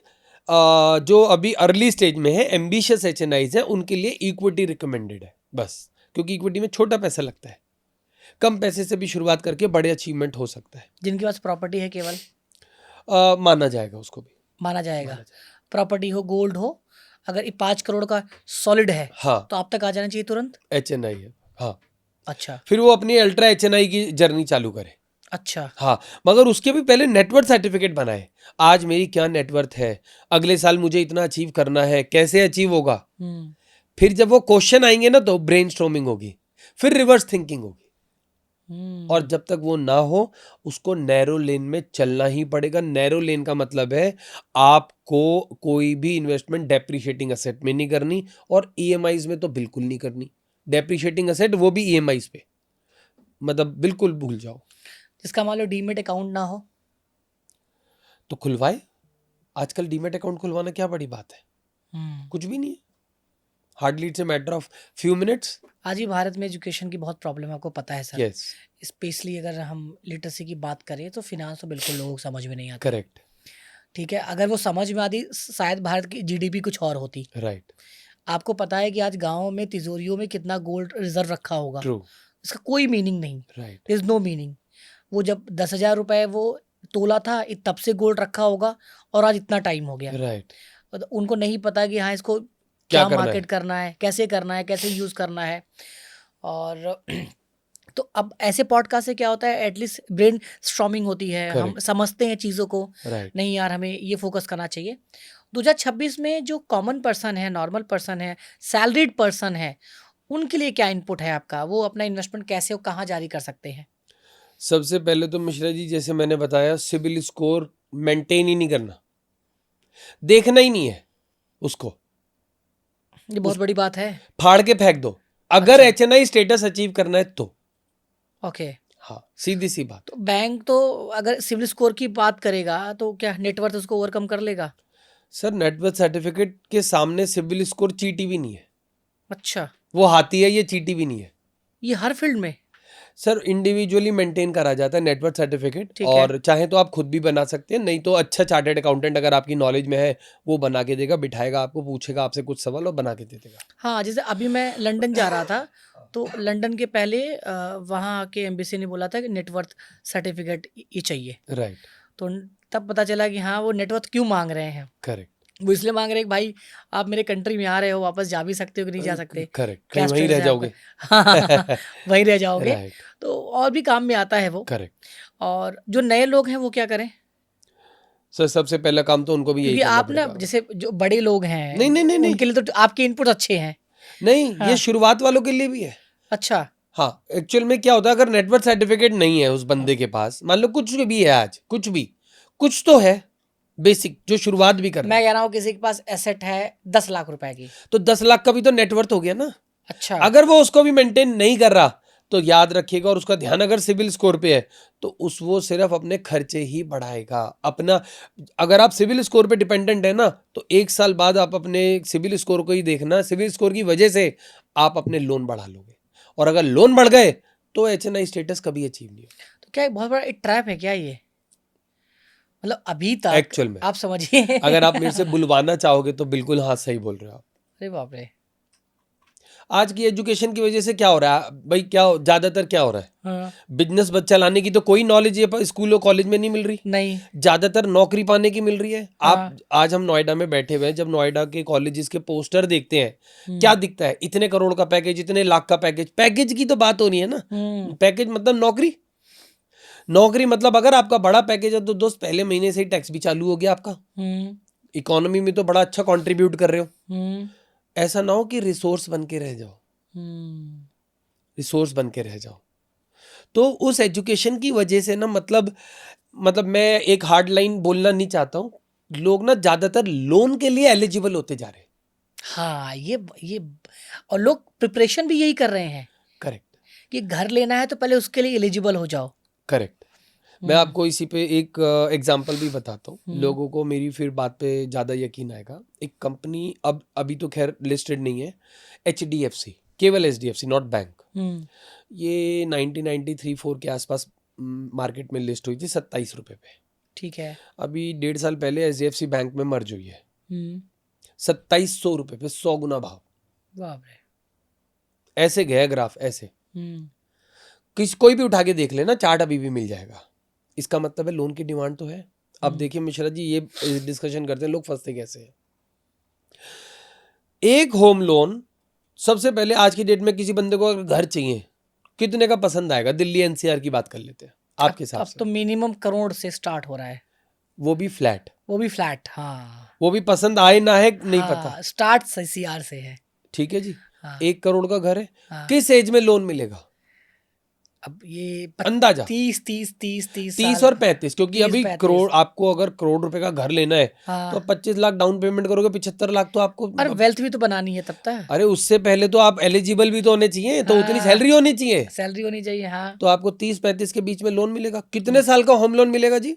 जो अभी अर्ली स्टेज में है, एम्बिशियस एचएनआईज है, उनके लिए इक्विटी रिकमेंडेड है बस, क्योंकि इक्विटी में छोटा पैसा लगता है, कम पैसे से भी शुरुआत करके बड़े अचीवमेंट हो सकता है। जिनके पास प्रॉपर्टी है केवल माना जाएगा उसको भी, माना जाएगा। माना जाएगा। प्रॉपर्टी हो, गोल्ड हो, अगर ये 5 करोड़ का सॉलिड है हाँ, तो आप तक आ जाना चाहिए तुरंत। एचएनआई है। हाँ, अच्छा, फिर वो अपनी अल्ट्रा एचएनआई की जर्नी चालू करे। अच्छा, हाँ, मगर उसके भी पहले नेटवर्थ सर्टिफिकेट बनाए। आज मेरी क्या नेटवर्थ है, अगले साल मुझे इतना अचीव करना है, कैसे अचीव होगा। हम्म, फिर जब वो क्वेश्चन आएंगे ना, तो ब्रेनस्टॉर्मिंग होगी, फिर रिवर्स थिंकिंग होगी। और जब तक वो ना हो, उसको नैरो लेन में चलना ही पड़ेगा। नैरो लेन का मतलब है आपको कोई भी इन्वेस्टमेंट डेप्रिशिएटिंग असेट में नहीं करनी, और ईएमआईज में तो बिल्कुल नहीं करनी। डेप्रिशिएटिंग असेट वो भी ईएमआईज पे, मतलब बिल्कुल भूल जाओ। जिसका मान लो डीमेट अकाउंट ना हो, तो खुलवाए। आजकल डीमेट अकाउंट खुलवाना क्या बड़ी बात है, कुछ भी नहीं है, hardly it's a matter of few minutes. आज ही भारत में एजुकेशन की बहुत प्रॉब्लम है, आपको पता है सर। यस, स्पेशली अगर हम लिटरेसी की बात करें तो फिनांस तो बिल्कुल लोगों को समझ में नहीं आती। करेक्ट, ठीक है, अगर वो समझ में आती शायद भारत की जीडीपी कुछ और होती। राइट, आपको पता है कि आज गाँव में तिजोरियों में कितना गोल्ड रिजर्व रखा होगा, ट्रू, इसका कोई मीनिंग नहीं, right, there is no meaning. वो जब 10,000 रुपए वो तोला था, तब से गोल्ड रखा होगा, और आज इतना टाइम हो गया, राइट। तो उनको नहीं पता कि हाँ इसको क्या क्या करना मार्केट है, करना है, कैसे यूज़ करना है। और तो अब ऐसे पॉडकास्ट से क्या होता है, एटलीस्ट ब्रेन स्ट्रॉमिंग होती है, हम करेक्ट, समझते हैं चीज़ों को। राइट। नहीं यार, हमें ये फोकस करना चाहिए। 2026 में जो कॉमन पर्सन है, नॉर्मल पर्सन है, सैलरीड पर्सन है, उनके लिए क्या इनपुट है आपका? वो अपना इन्वेस्टमेंट कैसे और कहाँ जारी कर सकते हैं? सबसे पहले तो मिश्रा जी, जैसे मैंने बताया, सिबिल स्कोर मेंटेन ही नहीं करना, देखना ही नहीं है उसको, ये बहुत बड़ी बात है। फाड़ के फेंक दो। अगर अच्छा, एचएनआई स्टेटस अचीव करना है तो। ओके। हाँ, सीधी सी बात। तो बैंक तो अगर सिविल स्कोर की बात करेगा तो क्या नेटवर्थ उसको ओवरकम कर लेगा? सर, नेटवर्थ सर्टिफिकेट के सामने सिबिल स्कोर चीटी भी नहीं है। अच्छा, वो हाथी है, ये चीटी भी नहीं है। ये हर फील्ड में? सर इंडिविजुअली मेंटेन करा जाता है नेटवर्क सर्टिफिकेट, ठीक है। और चाहे तो आप खुद भी बना सकते हैं, नहीं तो अच्छा चार्टर्ड अकाउंटेंट अगर आपकी नॉलेज में है वो बना के देगा, बिठाएगा आपको, पूछेगा आपसे कुछ सवाल और बना के दे देगा। हाँ, जैसे अभी मैं लंदन जा रहा था, तो लंदन के पहले वहाँ के एम्बेसी ने बोला था कि नेटवर्थ सर्टिफिकेट ये चाहिए। राइट, तो तब पता चला कि हाँ, वो नेटवर्थ क्यों मांग रहे हैं। करेक्ट, वो इसलिए मांग रहे हैं कि भाई आप मेरे कंट्री में आ रहे हो, वापस जा भी सकते हो कि नहीं जा सकते, करेक्ट, क्या कहीं वहीं स्टेटस रह है आपका। जाओगे। हाँ, वहीं रह जाओगे। राइट, तो और भी काम में आता है वो। करेक्ट। और जो नए लोग हैं वो क्या करें? सर सबसे पहला काम तो उनको भी यही क्योंकि करना आप ना पड़ेगा। जैसे जो बड़े लोग हैं, नहीं नहीं नहीं नहीं उनके लिए तो आपके इनपुट अच्छे हैं। नहीं, ये हाँ। शुरुआत वालों के लिए भी है। अच्छा। हाँ, एक्चुअल में क्या होता है, अगर नेटवर्क सर्टिफिकेट नहीं है उस बंदे के पास, मान लो कुछ भी है, आज कुछ भी, कुछ तो है बेसिक जो शुरुआत भी कर रहा मैं है, कह रहा हूँ किसी के पास एसेट है 10 लाख रुपए की। तो 10 लाख का भी तो नेटवर्थ हो गया ना। अच्छा। अगर वो उसको भी मेंटेन नहीं कर रहा तो याद रखिएगा, और उसका ध्यान अगर सिविल स्कोर पे है तो वो सिर्फ अपने खर्चे ही बढ़ाएगा अपना। अगर आप सिविल स्कोर पे डिपेंडेंट है ना, तो 1 साल बाद आप अपने सिविल स्कोर को ही देखना, सिविल स्कोर की वजह से आप अपने लोन बढ़ा लोगे, और अगर लोन बढ़ गए तो HNI स्टेटस कभी अचीव नहीं होगा। तो क्या एक बहुत बड़ा एक ट्रैप है क्या ये? मतलब अभी तक एक्चुअल में आप समझिए। अगर आप मेरे से बुलवाना चाहोगे तो बिल्कुल हाँ, सही बोल रहे हो आप। अरे बाप रे। आज की एजुकेशन की वजह से क्या हो रहा है भाई, क्या ज्यादातर क्या हो रहा है, हाँ। बिजनेस चलाने की तो कोई नॉलेज ये स्कूल और कॉलेज में नहीं मिल रही, नहीं। ज्यादातर नौकरी पाने की मिल रही है। हाँ। आप आज हम नोएडा में बैठे हुए हैं, जब नोएडा के कॉलेजेस के पोस्टर देखते हैं, हम्म। क्या दिखता है, इतने करोड़ का पैकेज, इतने लाख का पैकेज, पैकेज की तो बात हो रही है ना। पैकेज मतलब नौकरी, नौकरी मतलब अगर आपका बड़ा पैकेज है तो दोस्त पहले महीने से ही टैक्स भी चालू हो गया आपका, इकोनॉमी में तो बड़ा अच्छा कंट्रीब्यूट कर रहे हो। ऐसा ना हो कि रिसोर्स बन के रह जाओ, रिसोर्स बन के रह जाओ। तो उस एजुकेशन की वजह से ना, मतलब मैं एक हार्ड लाइन बोलना नहीं चाहता हूँ, लोग ना ज्यादातर लोन के लिए एलिजिबल होते जा रहे हैं। हाँ, ये और लोग प्रिपरेशन भी यही कर रहे हैं करेक्ट, कि घर लेना है तो पहले उसके लिए एलिजिबल हो जाओ। करेक्ट। मैं आपको इसी पे एक एग्जांपल भी बताता हूँ, लोगों को मेरी फिर बात पे ज़्यादा यकीन आएगा। एक कंपनी अभी तो खैर लिस्टेड नहीं है, HDFC, केवल HDFC, नॉट बैंक। ये 1993-4 के आसपास मार्केट में लिस्ट हुई थी 27 रुपए पे। ठीक है। अभी 1.5 साल पहले HDFC बैंक में मर्ज हुई है, 2700 रुपए पे 100 गुना भाव। बाप रे। ऐसे गया ग्राफ, ऐसे कोई भी उठा के देख लेना, चार्ट अभी भी मिल जाएगा। इसका मतलब है लोन की डिमांड तो है। अब देखिए मिश्रा जी, ये डिस्कशन करते हैं लोग फंसते कैसे हैं। एक होम लोन, सबसे पहले आज की डेट में किसी बंदे को अगर घर चाहिए, कितने का पसंद आएगा? दिल्ली NCR की बात कर लेते हैं आपके हिसाब से। अब तो मिनिमम करोड़ से स्टार्ट हो रहा है, वो भी फ्लैट। हाँ। वो भी पसंद आए ना है नहीं हाँ, पता। स्टार्ट CR से है। ठीक है जी। हाँ। 1 करोड़ का घर है। हाँ। किस एज में लोन मिलेगा अब ये अंदाजा? 30 और 35, क्योंकि 30, अभी 35। करोड़, आपको अगर करोड़ रुपए का घर लेना है हाँ। तो 25 लाख डाउन पेमेंट करोगे, 75 लाख तो आपको। और वेल्थ भी तो बनानी है तब तक। अरे उससे पहले तो आप एलिजिबल भी तो होने चाहिए, तो उतनी सैलरी होनी चाहिए। सैलरी होनी चाहिए। हाँ। तो आपको 30-35 के बीच में लोन मिलेगा। कितने साल का होम लोन मिलेगा जी?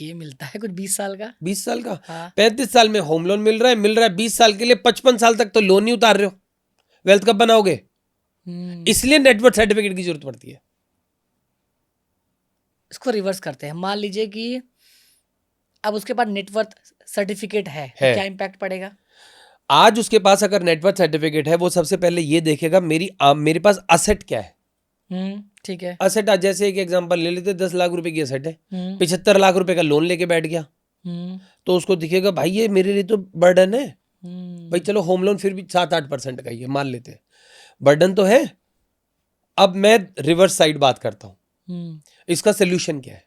ये मिलता है कुछ 20 साल का। 20 साल का। हाँ। 35 साल में होम लोन मिल रहा है 20 साल के लिए, 55 साल तक तो लोन नहीं उतार रहे हो, वेल्थ कब बनाओगे? इसलिए नेटवर्क सर्टिफिकेट की जरूरत पड़ती है। इसको रिवर्स करते हैं, मान लीजिए कि अब उसके पास नेटवर्थ सर्टिफिकेट है। है। क्या इम्पैक्ट पड़ेगा? आज उसके पास अगर नेटवर्क सर्टिफिकेट है, वो सबसे पहले ये देखेगा मेरे पास असेट क्या है। ठीक है। असेट, आज जैसे एक एग्जांपल ले लेते, 10 लाख रुपए की असेट है, 75 लाख रुपए का लोन लेके बैठ गया, तो उसको दिखेगा भाई ये मेरे लिए तो बर्डन है। भाई चलो होम लोन फिर भी 7-8% का ही है, मान लेते हैं, बर्डन तो है। अब मैं रिवर्स साइड बात करता हूं, इसका सोल्यूशन क्या है?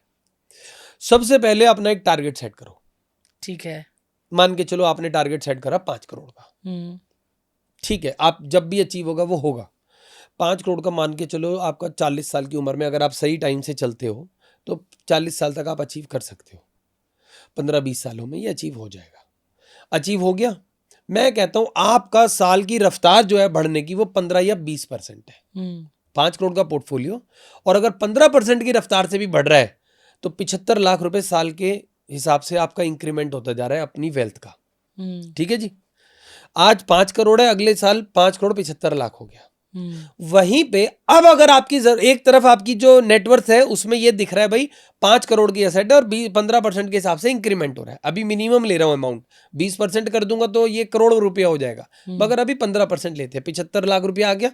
सबसे पहले अपना एक टारगेट सेट करो। ठीक है। मान के चलो आपने टारगेट सेट करा 5 करोड़ का। ठीक है, आप जब भी अचीव होगा वो होगा। 5 करोड़ का मान के चलो, आपका 40 साल की उम्र में अगर आप सही टाइम से चलते हो तो 40 साल तक आप अचीव कर सकते हो। 15-20 सालों में ये अचीव हो जाएगा। अचीव हो गया, मैं कहता हूं आपका साल की रफ्तार जो है बढ़ने की, वो 15 या 20% है। 5 करोड़ का पोर्टफोलियो, और अगर 15% की रफ्तार से भी बढ़ रहा है तो 75 लाख रुपए साल के हिसाब से आपका इंक्रीमेंट होता जा रहा है अपनी वेल्थ का। ठीक है जी। आज 5 करोड़ है, अगले साल 5 करोड़ 75 लाख हो गया। वहीं पे अब अगर आपकी एक तरफ आपकी जो नेटवर्थ है उसमें ये दिख रहा है भाई 5 करोड़ की एसेट है और 15% के हिसाब से इंक्रीमेंट हो रहा है, अभी मिनिमम ले रहा हूं अमाउंट, 20% कर दूंगा तो ये करोड़ रुपया हो जाएगा, मगर अभी 15% लेते हैं, 75 लाख रुपया आ गया,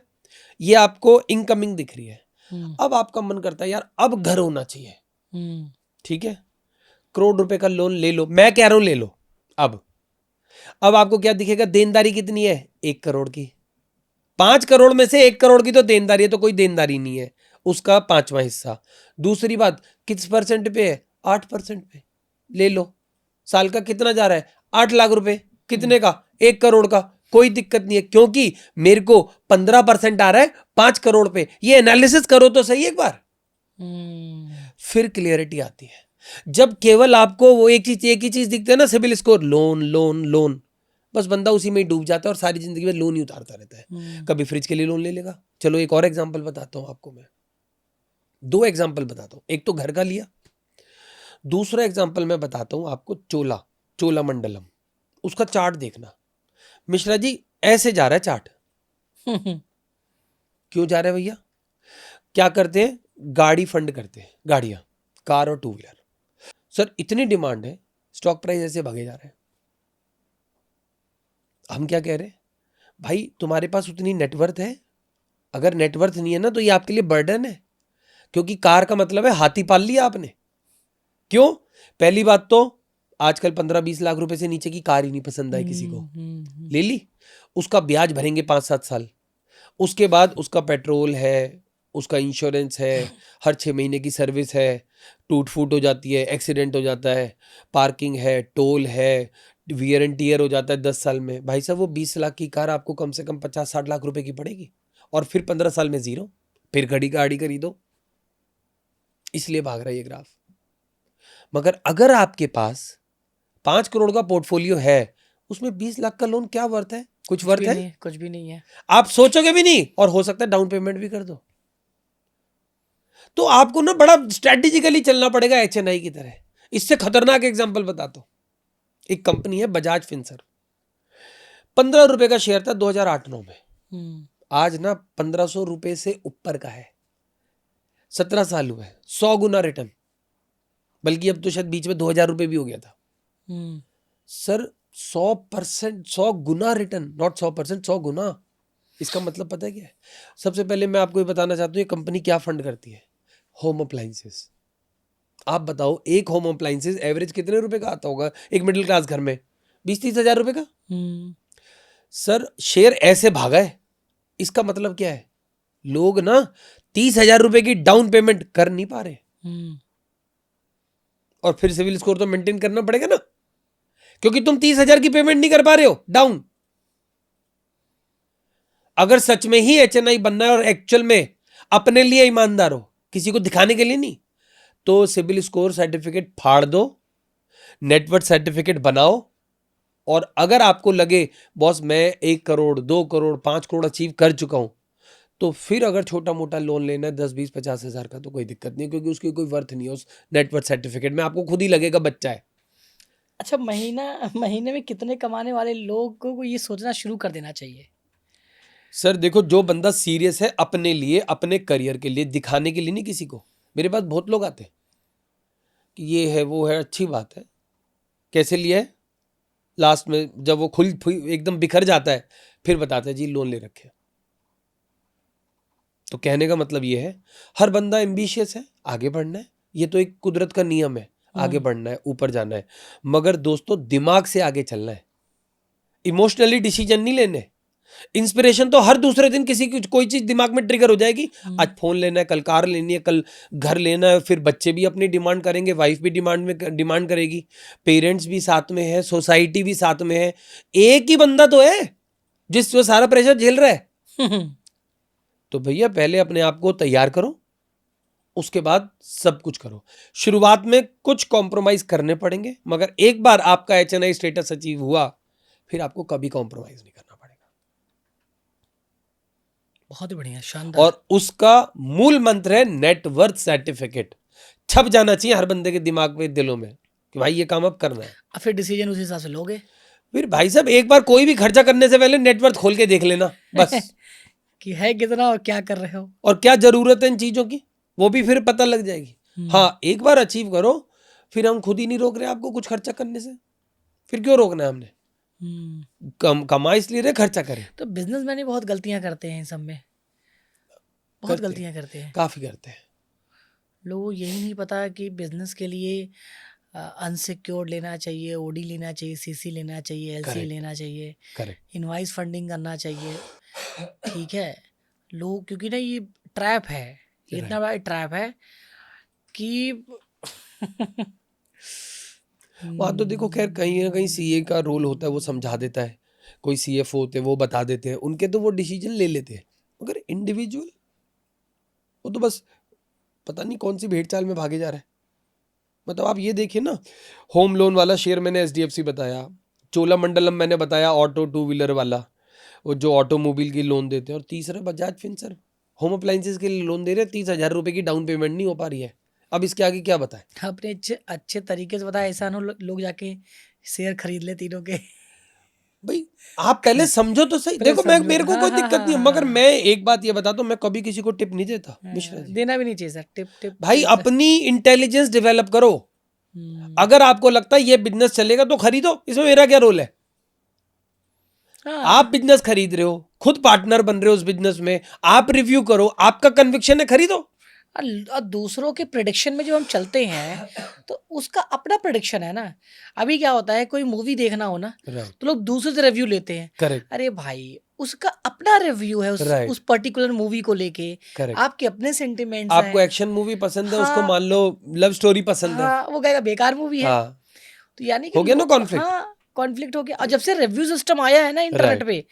ये आपको इनकमिंग दिख रही है। अब आपका मन करता है यार अब घर होना चाहिए, ठीक है, करोड़ रुपए का लोन ले लो, मैं कह रहा हूं ले लो। अब आपको क्या दिखेगा, देनदारी कितनी है, 1 करोड़ की, 5 करोड़ में से 1 करोड़ की तो देनदारी है, तो कोई देनदारी नहीं है, उसका 5वां हिस्सा। दूसरी बात किस परसेंट पे है, 8% पे, ले लो, साल का कितना जा रहा है, 8 लाख रुपए, कितने का, 1 करोड़ का, कोई दिक्कत नहीं है, क्योंकि मेरे को 15% आ रहा है 5 करोड़ पे। ये एनालिसिस करो तो सही एक बार, फिर क्लियरिटी आती है। जब केवल आपको वो एक ही चीज दिखते है ना, CIBIL score, loan loan loan, बस बंदा उसी में ही डूब जाता है और सारी जिंदगी में लोन ही उतारता रहता है। कभी फ्रिज के लिए लोन ले लेगा। चलो एक और एग्जांपल बताता हूं आपको, मैं 2 एग्जांपल बताता हूं, एक तो घर का लिया, दूसरा एग्जांपल मैं बताता हूं आपको चोला मंडलम, उसका चार्ट देखना मिश्रा जी, ऐसे जा रहा है चार्ट। क्यों जा रहा है भैया, क्या करते हैं, गाड़ी फंड करते हैं, गाड़ियां, कार और 2 व्हीलर। सर इतनी डिमांड है, स्टॉक प्राइस ऐसे भागे जा रहे हैं। हम क्या कह रहे हैं, भाई तुम्हारे पास उतनी नेटवर्थ है, अगर नेटवर्थ नहीं है ना तो ये आपके लिए बर्डन है, क्योंकि कार का मतलब है हाथी पाल लिया आपने। क्यों, पहली बात तो आजकल 15-20 लाख रुपए से नीचे की कार ही नहीं पसंद आई किसी को, ले ली, उसका ब्याज भरेंगे 5-7 साल, उसके बाद उसका पेट्रोल है, उसका इंश्योरेंस है, हर 6 महीने की सर्विस है, टूट फूट हो जाती है, एक्सीडेंट हो जाता है, पार्किंग है, टोल है, वियर एंड टीयर हो जाता है 10 साल में। भाई साहब वो 20 लाख की कार आपको कम से कम 50-60 लाख रुपए की पड़ेगी, और फिर 15 साल में जीरो, फिर घड़ी गाड़ी खरीदो, इसलिए भाग रहा है ये ग्राफ। मगर अगर आपके पास 5 करोड़ का पोर्टफोलियो है, उसमें 20 लाख का लोन क्या वर्थ है, कुछ वर्थ है, कुछ भी नहीं है, आप सोचोगे भी नहीं, और हो सकता है डाउन पेमेंट भी कर दो। तो आपको ना बड़ा स्ट्रेटेजिकली चलना पड़ेगा HNI की तरह। इससे खतरनाक एग्जांपल बताता हूं, एक कंपनी है बजाज फिंसर, 15 रुपए का शेयर था 2008-9 में, आज ना 1500 रुपए से ऊपर का है, 17 साल हुए, 100 गुना रिटर्न, बल्कि अब तो शायद बीच में 2000 रुपए भी हो गया था। सर 100%, 100 गुना रिटर्न, नॉट 100%, 100 गुना। इसका मतलब पता है क्या है, सबसे पहले मैं आपको ये बताना चाहता हूँ ये कंपनी क्या फंड करती है, होम अप्लायंसेस। आप बताओ एक होम अप्लायंसेस एवरेज कितने रुपए का आता होगा एक मिडिल क्लास घर में, 20-30 हजार रुपए का। सर शेयर ऐसे भागा है, इसका मतलब क्या है, लोग ना 30 हजार रुपए की डाउन पेमेंट कर नहीं पा रहे, और फिर सिविल स्कोर तो मेंटेन करना पड़ेगा ना, क्योंकि तुम 30 हजार की पेमेंट नहीं कर पा रहे हो डाउन। अगर सच में ही HNI बनना है और एक्चुअल में अपने लिए ईमानदार हो, किसी को दिखाने के लिए नहीं, तो सिविल स्कोर सर्टिफिकेट फाड़ दो, नेटवर्थ सर्टिफिकेट बनाओ, और अगर आपको लगे बॉस मैं 1 करोड़ 2 करोड़ 5 करोड़ अचीव कर चुका हूं, तो फिर अगर छोटा मोटा लोन लेना है 10-20-50 हजार का, तो कोई दिक्कत नहीं, क्योंकि उसकी कोई वर्थ नहीं है उस नेटवर्थ सर्टिफिकेट में, आपको खुद ही लगेगा बच्चा है। अच्छा, महीने में कितने कमाने वाले लोग को ये सोचना शुरू कर देना चाहिए। सर देखो, जो बंदा सीरियस है अपने लिए, अपने करियर के लिए, दिखाने के लिए नहीं किसी को। मेरे पास बहुत लोग आते हैं कि ये है वो है, अच्छी बात है, कैसे लिया है, लास्ट में जब वो खुल एकदम बिखर जाता है फिर बताते हैं जी लोन ले रखे। तो कहने का मतलब ये है, हर बंदा एम्बिशियस है, आगे बढ़ना है, ये तो एक कुदरत का नियम है, आगे बढ़ना है, ऊपर जाना है, मगर दोस्तों दिमाग से आगे चलना है, इमोशनली डिसीजन नहीं लेने। इंस्पिरेशन तो हर दूसरे दिन किसी की कोई चीज दिमाग में ट्रिगर हो जाएगी, आज फोन लेना है, कल कार लेनी है, कल घर लेना है, फिर बच्चे भी अपनी डिमांड करेंगे, वाइफ भी डिमांड करेगी, पेरेंट्स भी साथ में है, सोसाइटी भी साथ में है, एक ही बंदा तो है जिस सारा प्रेशर झेल रहा है। तो भैया पहले अपने आप को तैयार करो, उसके बाद सब कुछ करो। शुरुआत में कुछ कॉम्प्रोमाइज करने पड़ेंगे, मगर एक बार आपका HNI स्टेटस अचीव हुआ, फिर आपको कभी कॉम्प्रोमाइज नहीं करना पड़ेगा। बहुत ही बढ़िया, शानदार। और उसका मूल मंत्र है नेटवर्थ सर्टिफिकेट। छप जाना चाहिए हर बंदे के दिमाग में, दिलों में, कि भाई ये काम अब करना है। अब फिर डिसीजन उस हिसाब से लोगे। फिर भाई साहब एक बार कोई भी खर्चा करने से पहले नेटवर्थ खोल के देख लेना बस। कि है कितना और क्या कर रहे हो। और क्या जरूरत है इन चीजों की, वो भी फिर पता लग जाएगी। हाँ, एक बार अचीव करो, फिर हम खुद ही नहीं रोक रहे आपको कुछ खर्चा करने से, फिर क्यों रोकना है हमने? कमा इसलिए रहे, खर्चा करें। तो बिजनेसमैन ही बहुत गलतियां करते हैं इन सब में, बहुत करते गलतियां करते हैं। काफी करते हैं। लोगों को यही नहीं पता कि बिजनेस के लिए अनसिक्योर्ड लेना चाहिए, ओडी लेना चाहिए, सीसी लेना चाहिए, एलसी Correct. लेना चाहिए, करेक्ट। इनवाइस फंडिंग करना चाहिए। ठीक है, लोग क्योंकि ना ये ट्रैप है, ये इतना बड़ा ट्रैप है कि वहाँ तो देखो खैर कहीं ना कहीं सीए का रोल होता है, वो समझा देता है, कोई सीएफओ होते हैं वो बता देते हैं, उनके तो वो डिसीजन ले लेते हैं। मगर इंडिविजुअल वो तो बस पता नहीं कौन सी भेड़ चाल में भागे जा रहा है। मतलब आप ये देखिए ना, होम लोन वाला शेयर मैंने एचडीएफसी बताया, चोलामंडलम मैंने बताया ऑटो टू व्हीलर वाला, वो जो ऑटोमोबाइल की लोन देते हैं, और तीसरा बजाज फिनसर्व होम अप्लाइंसेस के लिए लोन दे रहे हैं, 30,000 रुपए की डाउन पेमेंट नहीं हो पा रही है। अब इसके आगे क्या बताएं? आपने अच्छे तरीके से बताया, ऐसा ना लोग जाके शेयर खरीद ले तीनों के। भाई आप पहले समझो तो सही। पहले देखो समझो। मेरे को हाँ कोई हाँ दिक्कत हाँ नहीं है, हाँ मगर हाँ। मैं एक बात ये बताता हूँ, मैं कभी किसी को टिप नहीं देता मिश्रा जी। देना भी नहीं चाहिए सर, टिप टिप भाई टिप। अपनी इंटेलिजेंस डेवलप करो। अगर आपको लगता है ये बिजनेस चलेगा तो खरीदो, इसमें मेरा क्या रोल है? हाँ, आप बिजनेस खरीद रहे हो, खुद पार्टनर बन रहे हो उस बिजनेस में, आप रिव्यू करो, आपका कन्विक्शन है, खरीदो। और दूसरों के प्रेडिक्शन में जो हम चलते हैं तो उसका अपना प्रेडिक्शन है ना। अभी क्या होता है, कोई मूवी देखना हो ना राइट। तो लोग दूसरे से रिव्यू लेते हैं। करेक्ट। अरे भाई, उसका अपना रिव्यू है Right. उस पर्टिकुलर मूवी को लेके, करेक्ट। आपके अपने सेंटिमेंट्स आपको हैं। एक्शन मूवी पसंद है, उसको हाँ, मान लो लव स्टोरी पसंद है। हाँ, वो कहेगा बेकार मूवी है। हाँ, तो यानी कि हो गया ना कॉन्फ्लिक्ट। हाँ, कॉन्फ्लिक्ट हो गया। और जब से रिव्यू सिस्टम आया है ना इंटरनेट राइट। पे,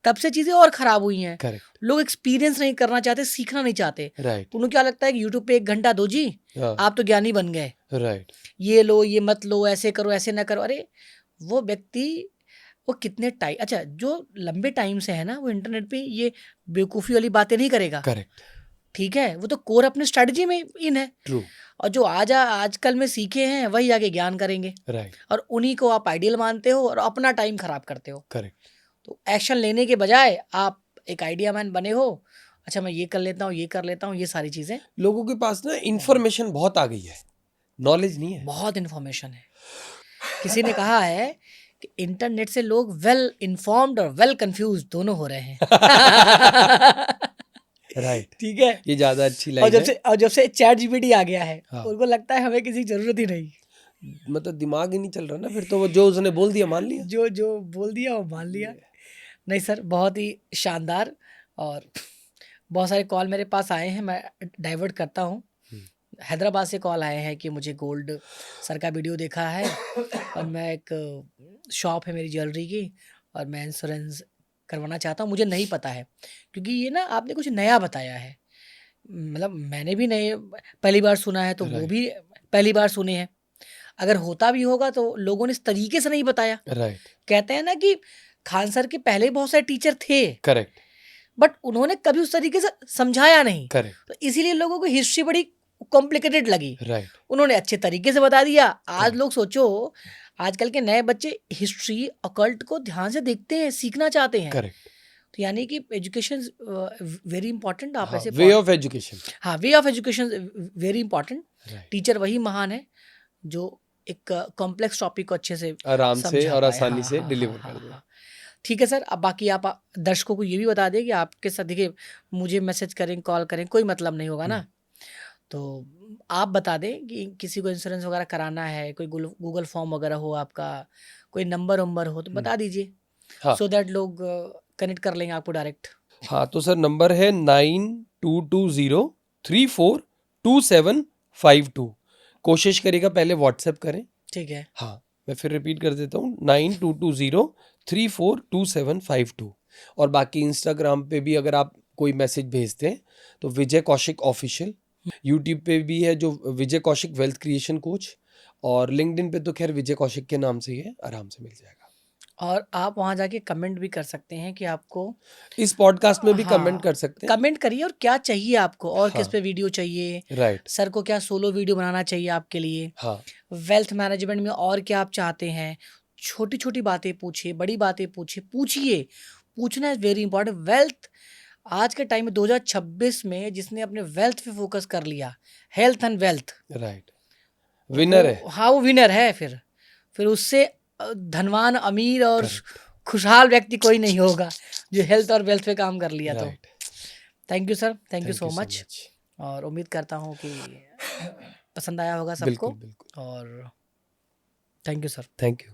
तब से चीजें और खराब हुई हैं। करेक्ट। लोग एक्सपीरियंस नहीं करना चाहते, सीखना नहीं चाहते। राइट। उन्हें क्या लगता है कि यूट्यूब पे 1 घंटा दो जी, हाँ। आप तो ज्ञानी बन गए, राइट। ये लो ये मत लो, ऐसे करो ऐसे ना करो। अरे वो व्यक्ति, वो कितने टाइम, अच्छा जो लंबे टाइम से है ना, वो इंटरनेट पे ये बेवकूफ़ी वाली बातें नहीं करेगा। करेक्ट। ठीक है, वो तो कोर अपने स्ट्रेटजी में इन है। ट्रू। और जो आजकल में सीखे हैं वही आगे ज्ञान करेंगे, राइट। और उन्हीं को आप आइडियल मानते हो और अपना टाइम खराब करते हो। करेक्ट। तो एक्शन लेने के बजाय आप एक आइडिया मैन बने हो, अच्छा मैं ये कर लेता हूँ, ये कर लेता हूँ, ये सारी चीज़ें। लोगों के पास ना इंफॉर्मेशन बहुत आ गई है, नॉलेज नहीं है। बहुत इन्फॉर्मेशन है। किसी ने कहा है कि इंटरनेट से लोग वेल इन्फॉर्म्ड और वेल कंफ्यूज दोनों हो रहे हैं। राइट। ठीक है, ये ज्यादा अच्छी और लाइन है। जब से चैट जीपीटी आ गया है, हाँ। उनको लगता है हमें किसी की जरूरत ही नहीं। मतलब दिमाग ही नहीं चल रहा ना, फिर तो वो जो उसने बोल दिया मान लिया। जो जो बोल दिया वो मान लिया। नहीं सर, बहुत ही शानदार। और बहुत सारे कॉल मेरे पास आए हैं, मैं डाइवर्ट करता हूँ। हैदराबाद से कॉल आए हैं कि मुझे गोल्ड सर का वीडियो देखा है और मैं एक शॉप है मेरी ज्वेलरी की, और मैं इंश्योरेंस करवाना चाहता हूँ। मुझे नहीं पता है, क्योंकि ये ना आपने कुछ नया बताया है, मतलब मैंने भी नहीं पहली बार सुना है, तो वो Right. भी पहली बार सुने हैं। अगर होता भी होगा तो लोगों ने इस तरीके से नहीं बताया। राइट। कहते हैं ना कि खान सर के पहले बहुत सारे टीचर थे, करेक्ट। बट उन्होंने कभी उस तरीके से समझाया नहीं, करेक्ट। तो इसीलिए लोगों को हिस्ट्री बड़ी कॉम्प्लिकेटेड लगी। राइट। उन्होंने अच्छे तरीके से बता दिया। आज Correct. लोग सोचो, आजकल के नए बच्चे हिस्ट्री अकल्ट को ध्यान से देखते हैं, सीखना चाहते हैं। करेक्ट। तो यानी कि एजुकेशन वेरी इंपॉर्टेंट। आप ऐसे वे ऑफ एजुकेशन। हाँ, way of education very important. Teacher वही महान है जो एक कॉम्प्लेक्स टॉपिक को अच्छे से आराम से समझा और पाए। आसानी हाँ, से हाँ, डिलीवर हाँ, कर हाँ, दे। हाँ। ठीक है सर, अब बाकी आप दर्शकों को ये भी बता दें कि आपके साथ, देखिए मुझे मैसेज करें, कॉल करें, कोई मतलब नहीं होगा ना। तो आप बता दें कि किसी को इंश्योरेंस वगैरह कराना है, कोई गूगल फॉर्म वगैरह हो आपका, कोई नंबर वंबर हो तो बता दीजिए, हाँ। सो दैट लोग कनेक्ट कर लेंगे आपको डायरेक्ट। हाँ तो सर नंबर है 9220342752। कोशिश करिएगा पहले व्हाट्सएप करें। ठीक है। हाँ मैं फिर रिपीट कर देता हूँ, 9220342752। और बाकी इंस्टाग्राम पे भी अगर आप कोई मैसेज भेजते हैं तो विजय कौशिक ऑफिशियल, यूट्यूब पे भी है जो विजय कौशिक वेल्थ क्रिएशन कोच, और लिंक्डइन पे तो खैर विजय कौशिक के नाम से ही है, आराम से मिल जाएगा। और आप वहाँ जाके कमेंट भी कर सकते हैं कि आपको इस पॉडकास्ट में भी हाँ, कमेंट कर सकते हैं। कमेंट करिए और क्या चाहिए आपको, और किस हाँ। पे वीडियो चाहिए, राइट। सर को क्या सोलो वीडियो बनाना चाहिए आपके लिए, हाँ। वेल्थ मैनेजमेंट में और क्या आप चाहते हैं। छोटी छोटी बातें पूछिए, बड़ी बातें पूछिए, पूछना इज वेरी इंपॉर्टेंट। वेल्थ आज के टाइम में 2026 में जिसने अपने वेल्थ पे फोकस कर लिया, health and wealth, right, winner है। हाँ वो विनर है। फिर उससे धनवान, अमीर और खुशहाल व्यक्ति कोई नहीं होगा जो हेल्थ और वेल्थ पे काम कर लिया। तो right, thank you sir, thank you thank so you so much. Much. और उम्मीद करता हूँ कि पसंद आया होगा सबको। बिल्कुल बिल्कुल, और thank you sir. Thank you.